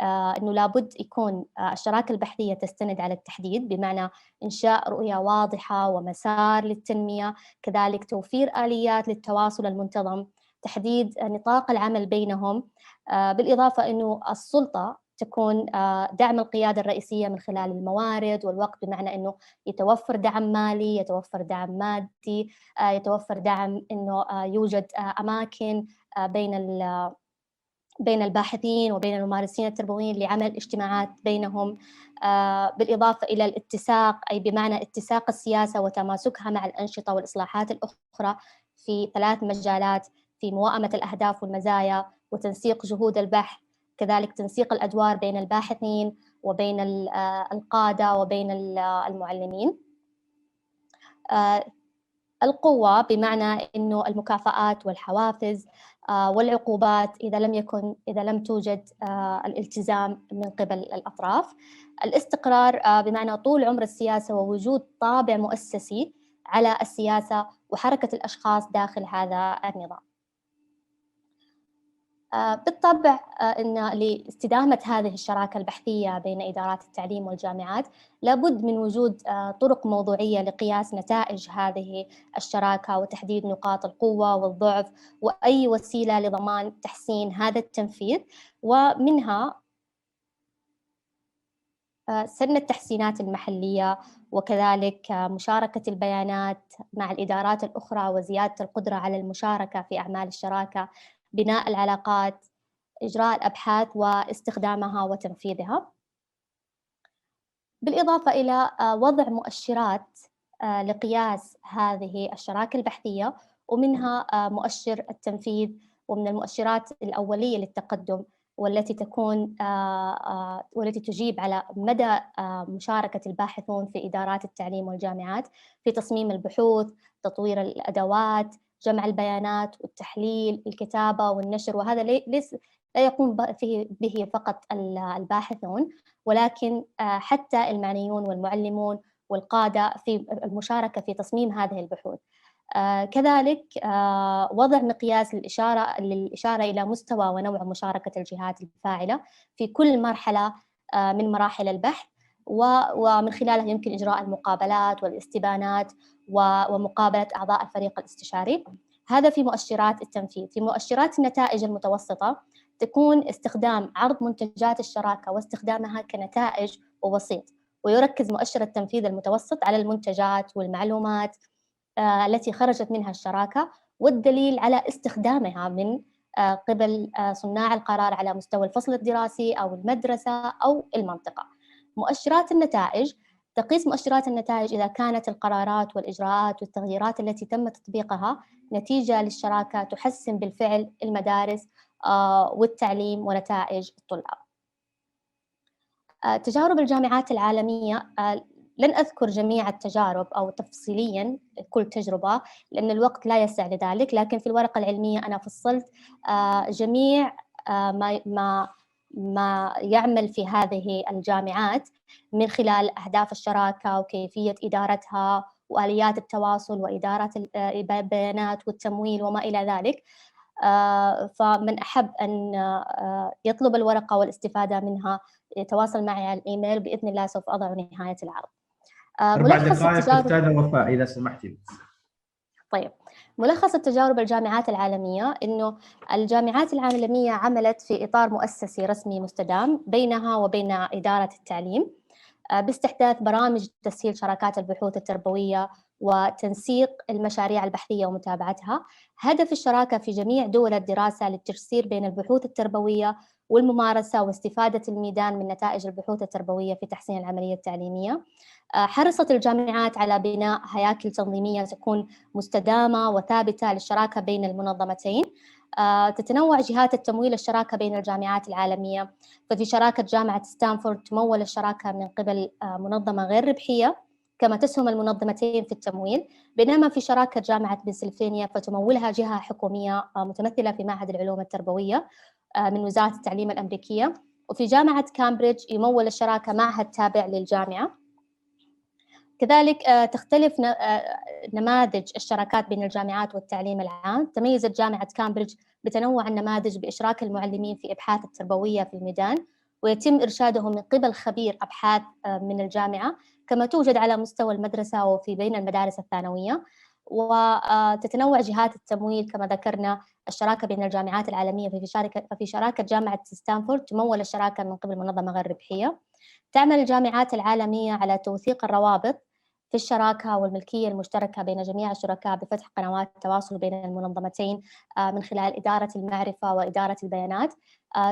أنه لابد يكون الشراكة البحثية تستند على التحديد، بمعنى إنشاء رؤية واضحة ومسار للتنمية، كذلك توفير آليات للتواصل المنتظم، تحديد نطاق العمل بينهم، بالإضافة أنه السلطة تكون دعم القيادة الرئيسية من خلال الموارد والوقت، بمعنى أنه يتوفر دعم مالي، يتوفر دعم مادي، يتوفر دعم أنه يوجد أماكن بين الباحثين وبين الممارسين التربويين لعمل اجتماعات بينهم، بالإضافة إلى الاتساق، أي بمعنى اتساق السياسة وتماسكها مع الأنشطة والإصلاحات الأخرى في 3 مجالات: في موائمة الأهداف والمزايا، وتنسيق جهود البحث، كذلك تنسيق الأدوار بين الباحثين وبين القادة وبين المعلمين. القوة بمعنى أنه المكافآت والحوافز والعقوبات إذا لم توجد الالتزام من قبل الأطراف. الاستقرار بمعنى طول عمر السياسة ووجود طابع مؤسسي على السياسة وحركة الأشخاص داخل هذا النظام. بالطبع أن لاستدامة هذه الشراكة البحثية بين إدارات التعليم والجامعات لابد من وجود طرق موضوعية لقياس نتائج هذه الشراكة وتحديد نقاط القوة والضعف وأي وسيلة لضمان تحسين هذا التنفيذ، ومنها سن التحسينات المحلية وكذلك مشاركة البيانات مع الإدارات الأخرى وزيادة القدرة على المشاركة في أعمال الشراكة، بناء العلاقات، إجراء الأبحاث واستخدامها وتنفيذها، بالإضافة إلى وضع مؤشرات لقياس هذه الشراكة البحثية، ومنها مؤشر التنفيذ، ومن المؤشرات الأولية للتقدم والتي تجيب على مدى مشاركة الباحثون في إدارات التعليم والجامعات في تصميم البحوث، تطوير الأدوات، جمع البيانات والتحليل، الكتابة والنشر. وهذا لا يقوم به فقط الباحثون، ولكن حتى المعنيون والمعلمون والقادة في المشاركة في تصميم هذه البحوث. كذلك وضع مقياس للإشارة إلى مستوى ونوع مشاركة الجهات الفاعلة في كل مرحلة من مراحل البحث، ومن خلالها يمكن إجراء المقابلات والاستبانات ومقابلة أعضاء الفريق الاستشاري. هذا في مؤشرات التنفيذ. في مؤشرات النتائج المتوسطة تكون استخدام عرض منتجات الشراكة واستخدامها كنتائج ووسيط، ويركز مؤشر التنفيذ المتوسط على المنتجات والمعلومات التي خرجت منها الشراكة والدليل على استخدامها من قبل صناع القرار على مستوى الفصل الدراسي أو المدرسة أو المنطقة. مؤشرات النتائج تقيس مؤشرات النتائج إذا كانت القرارات والإجراءات والتغييرات التي تم تطبيقها نتيجة للشراكة تحسن بالفعل المدارس والتعليم ونتائج الطلاب. تجارب الجامعات العالمية، لن أذكر جميع التجارب أو تفصيلياً كل تجربة لأن الوقت لا يسع لذلك، لكن في الورقة العلمية أنا فصلت جميع ما يعمل في هذه الجامعات من خلال أهداف الشراكة وكيفية إدارتها وآليات التواصل وإدارة البيانات والتمويل وما إلى ذلك. فمن أحب أن يطلب الورقة والاستفادة منها يتواصل معي على الإيميل، بإذن الله سوف أضع نهاية العرض. 4 دقائق أستاذة وفاء إذا سمحتي. طيب، ملخص التجارب الجامعات العالمية إنه الجامعات العالمية عملت في إطار مؤسسي رسمي مستدام بينها وبين إدارة التعليم باستحداث برامج تسهيل شراكات البحوث التربوية وتنسيق المشاريع البحثية ومتابعتها. هدف الشراكة في جميع دول الدراسة للتجسير بين البحوث التربوية والممارسة واستفادة الميدان من نتائج البحوث التربوية في تحسين العملية التعليمية. حرصت الجامعات على بناء هياكل تنظيمية تكون مستدامة وثابتة للشراكة بين المنظمتين. تتنوع جهات التمويل الشراكة بين الجامعات العالمية، ففي شراكة جامعة ستانفورد تمول الشراكة من قبل منظمة غير ربحية كما تسهم المنظمتين في التمويل، بينما في شراكة جامعة بنسلفانيا فتمولها جهة حكومية متمثلة في معهد العلوم التربوية من وزارة التعليم الأمريكية. وفي جامعة كامبريدج يمول الشراكة معهد تابع للجامعة. كذلك تختلف نماذج الشراكات بين الجامعات والتعليم العام. تميزت جامعة كامبريدج بتنوع النماذج بإشراك المعلمين في إبحاث التربوية في الميدان، ويتم إرشادهم من قبل خبير أبحاث من الجامعة، كما توجد على مستوى المدرسة وفي بين المدارس الثانوية. وتتنوع جهات التمويل كما ذكرنا الشراكة بين الجامعات العالمية. ففي شراكة جامعة ستانفورد تمول الشراكة من قبل منظمة غير ربحية. تعمل الجامعات العالمية على توثيق الروابط في الشراكة والملكية المشتركة بين جميع الشركاء بفتح قنوات التواصل بين المنظمتين من خلال إدارة المعرفة وإدارة البيانات.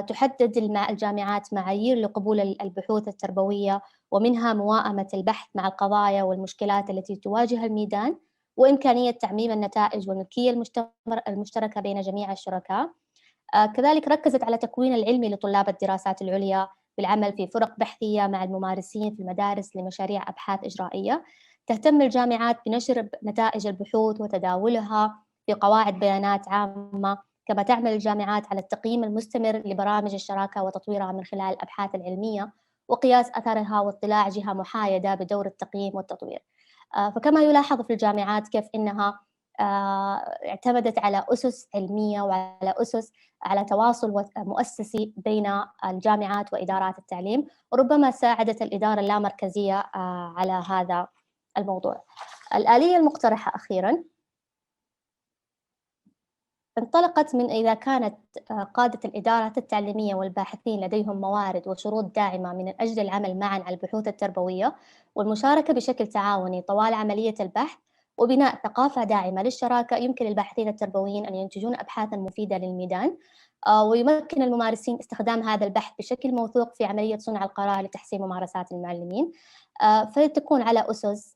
تحدد الجامعات معايير لقبول البحوث التربوية، ومنها موائمة البحث مع القضايا والمشكلات التي تواجه الميدان، وإمكانية تعميم النتائج والملكية المشتركة بين جميع الشركاء. كذلك ركزت على تكوين العلمي لطلاب الدراسات العليا بالعمل في فرق بحثية مع الممارسين في المدارس لمشاريع أبحاث إجرائية. تهتم الجامعات بنشر نتائج البحوث وتداولها في قواعد بيانات عامة، كما تعمل الجامعات على التقييم المستمر لبرامج الشراكة وتطويرها من خلال الأبحاث العلمية وقياس أثرها واطلاع جهة محايدة بدور التقييم والتطوير. فكما يلاحظ في الجامعات كيف إنها اعتمدت على أسس علمية وعلى أسس على تواصل مؤسسي بين الجامعات وإدارات التعليم، وربما ساعدت الإدارة اللامركزية على هذا الموضوع. الآلية المقترحة أخيراً انطلقت من إذا كانت قادة الإدارات التعليمية والباحثين لديهم موارد وشروط داعمة من أجل العمل معاً على البحوث التربوية والمشاركة بشكل تعاوني طوال عملية البحث وبناء ثقافة داعمة للشراكة، يمكن للباحثين التربويين أن ينتجون أبحاثاً مفيدة للميدان، ويمكن الممارسين استخدام هذا البحث بشكل موثوق في عملية صنع القرار لتحسين ممارسات المعلمين. فتكون على أسس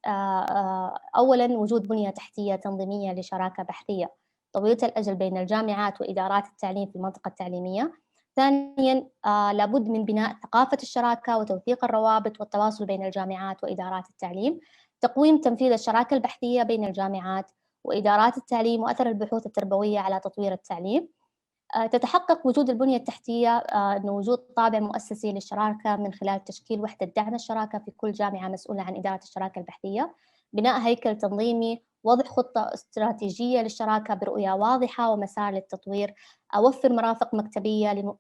أولاً وجود بنية تحتية تنظيمية لشراكة بحثية طويلة الأجل بين الجامعات وإدارات التعليم في المنطقة التعليمية. ثانياً لابد من بناء ثقافة الشراكة وتوثيق الروابط والتواصل بين الجامعات وإدارات التعليم، تقويم تنفيذ الشراكة البحثية بين الجامعات وإدارات التعليم وأثر البحوث التربوية على تطوير التعليم. تتحقق وجود البنية التحتية أن وجود طابع مؤسسي للشراكة من خلال تشكيل وحدة دعم الشراكة في كل جامعة مسؤولة عن إدارة الشراكة البحثية، بناء هيكل تنظيمي، وضع خطة استراتيجية للشراكة برؤية واضحة ومسار للتطوير، أوفر مرافق مكتبية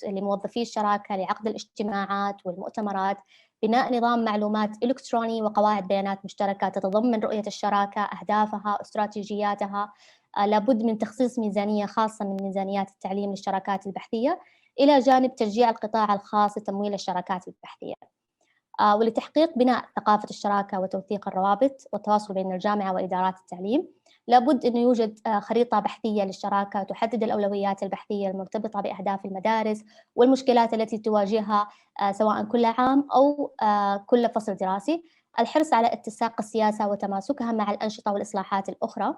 لموظفي الشراكة لعقد الاجتماعات والمؤتمرات، بناء نظام معلومات إلكتروني وقواعد بيانات مشتركة تتضمن رؤية الشراكة، أهدافها، استراتيجياتها. لابد من تخصيص ميزانية خاصة من ميزانيات التعليم للشراكات البحثية، إلى جانب تشجيع القطاع الخاص لتمويل الشراكات البحثية. ولتحقيق بناء ثقافة الشراكة وتوثيق الروابط والتواصل بين الجامعة وإدارات التعليم، لابد أن يوجد خريطة بحثية للشراكة تحدد الأولويات البحثية المرتبطة بأهداف المدارس والمشكلات التي تواجهها سواء كل عام أو كل فصل دراسي، الحرص على اتساق السياسة وتماسكها مع الأنشطة والإصلاحات الأخرى،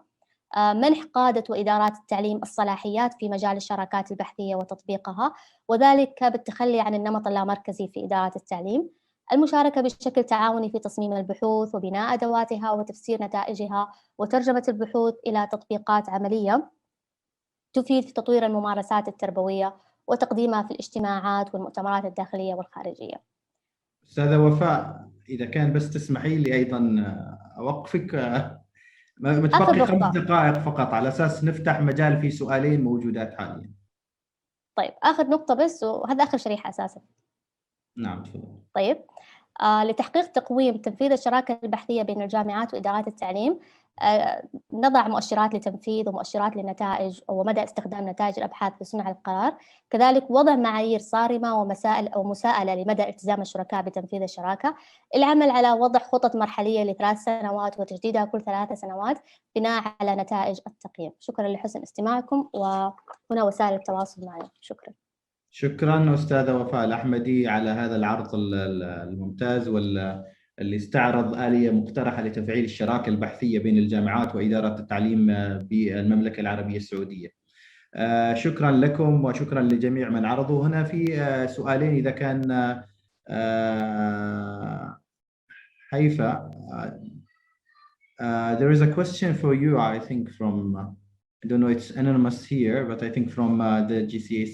منح قادة وإدارات التعليم الصلاحيات في مجال الشراكات البحثية وتطبيقها، وذلك بالتخلي عن النمط اللامركزي في إدارة التعليم، المشاركة بشكل تعاوني في تصميم البحوث وبناء أدواتها وتفسير نتائجها وترجمة البحوث إلى تطبيقات عملية تفيد في تطوير الممارسات التربوية وتقديمها في الاجتماعات والمؤتمرات الداخلية والخارجية. أستاذة وفاء، إذا كان بس تسمحي لي أيضا أوقفك، متبقي 5 دقائق فقط على أساس نفتح مجال في سؤالين موجودات حاليا. طيب آخر نقطة بس، وهذا آخر شريحة أساسا. نعم تفضل. طيب لتحقيق تقويم تنفيذ الشراكة البحثية بين الجامعات وإدارات التعليم، نضع مؤشرات لتنفيذ ومؤشرات للنتائج ومدى استخدام نتائج الأبحاث لصنع القرار، كذلك وضع معايير صارمة ومسائل أو مساءلة لمدى التزام الشركاء بتنفيذ الشراكة، العمل على وضع خطط مرحلية ل3 سنوات وتجديدها كل 3 سنوات بناء على نتائج التقييم. شكرا لحسن استماعكم، وهنا وسائل التواصل معي. شكرا. شكرا أستاذة وفاء الأحمدي على هذا العرض الممتاز واللي استعرض آلية مقترحة لتفعيل الشراكة البحثية بين الجامعات وإدارة التعليم بالمملكة العربية السعودية. شكرا لكم وشكرا لجميع من عرضوا. هنا في سؤالين إذا كان هيفا. There is a question for you, I think, from, I don't know, it's anonymous here, but I think from the GCES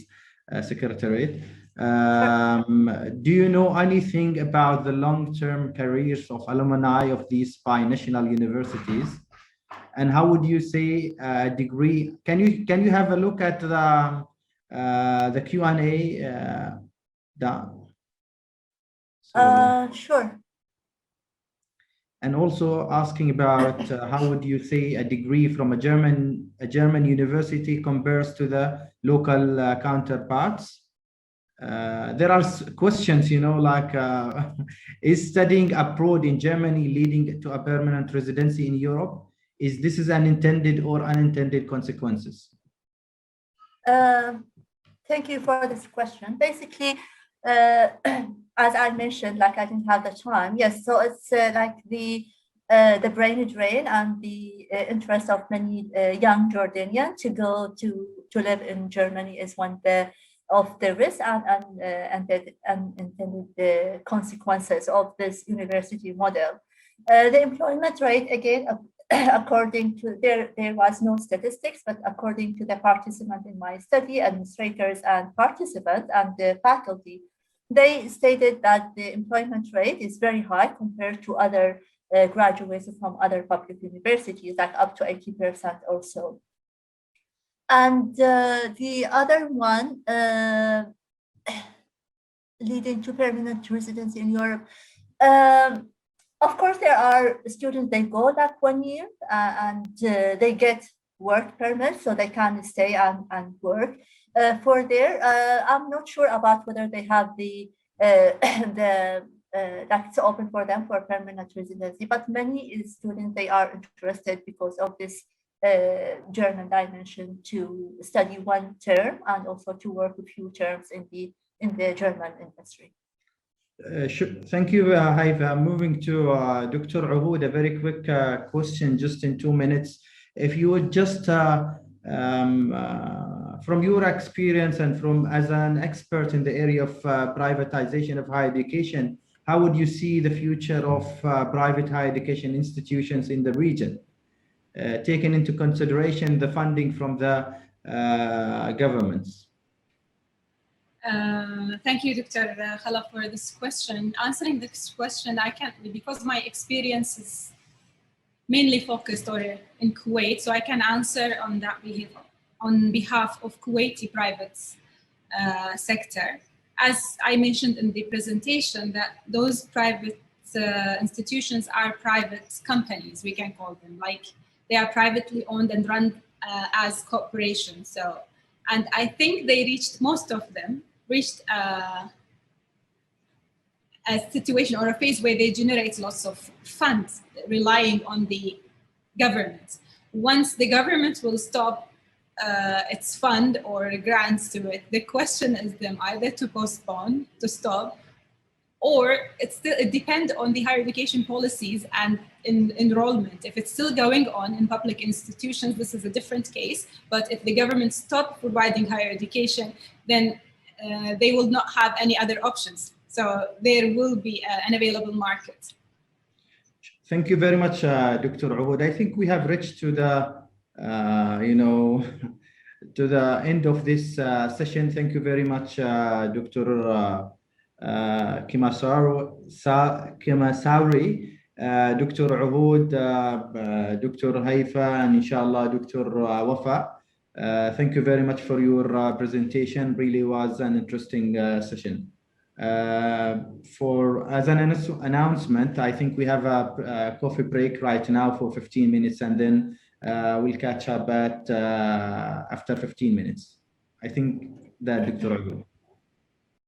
Secretariat. Do you know anything about the long-term careers of alumni of these binational universities? And how would you say degree? Can you have a look at the Q&A down? Sure. And also asking about how would you say a degree from a German university compares to the local counterparts? There are questions, you know, like is studying abroad in Germany leading to a permanent residency in Europe? Is this an intended or unintended consequences? Thank you for this question. Basically, as I mentioned, like I didn't have the time. Yes, so it's like the brain drain and the interest of many young Jordanians to go to live in Germany is one of the risks and the unintended consequences of this university model. The employment rate, again, according to, there was no statistics, but according to the participants in my study, administrators and participants and the faculty, they stated that the employment rate is very high compared to other graduates from other public universities, like up to 80% or so. And the other one, leading to permanent residence in Europe. Of course, there are students, they go like 1 year and they get work permit, so they can stay and work. For there, I'm not sure about whether they have the that's open for them for permanent residency, but many students, they are interested because of this German dimension to study 1 term and also to work a few terms in the German industry. Thank you, Hayfa. Moving to Dr. Ahoud, a very quick question, just in 2 minutes. If you would just, from your experience and from as an expert in the area of privatization of higher education, how would you see the future of private higher education institutions in the region, taking into consideration the funding from the governments? Thank you, Dr. Khalaf, for this question. Answering this question, I can't, because my experience is mainly focused in Kuwait, so I can answer on that on behalf of Kuwaiti private sector. As I mentioned in the presentation, that those private institutions are private companies, we can call them, like they are privately owned and run as corporations. So, and I think they reached, most of them reached a situation or a phase where they generate lots of funds relying on the government. Once the government will stop its fund or grants to it, the question is them either to postpone, to stop, or it depends on the higher education policies and enrollment. If it's still going on in public institutions, this is a different case. But if the government stops providing higher education, then they will not have any other options. So there will be an available market. Thank you very much, Dr. Ahoud. I think we have reached to the, to the end of this session. Thank you very much, Dr. Kameswari, Dr. Ahoud, Dr. Hayfa, and inshallah, Dr. Wafa. Thank you very much for your presentation. Really was an interesting session. As an announcement, I think we have a coffee break right now for 15 minutes, and then we'll catch up at after 15 minutes. I think that Dr. Ahoud.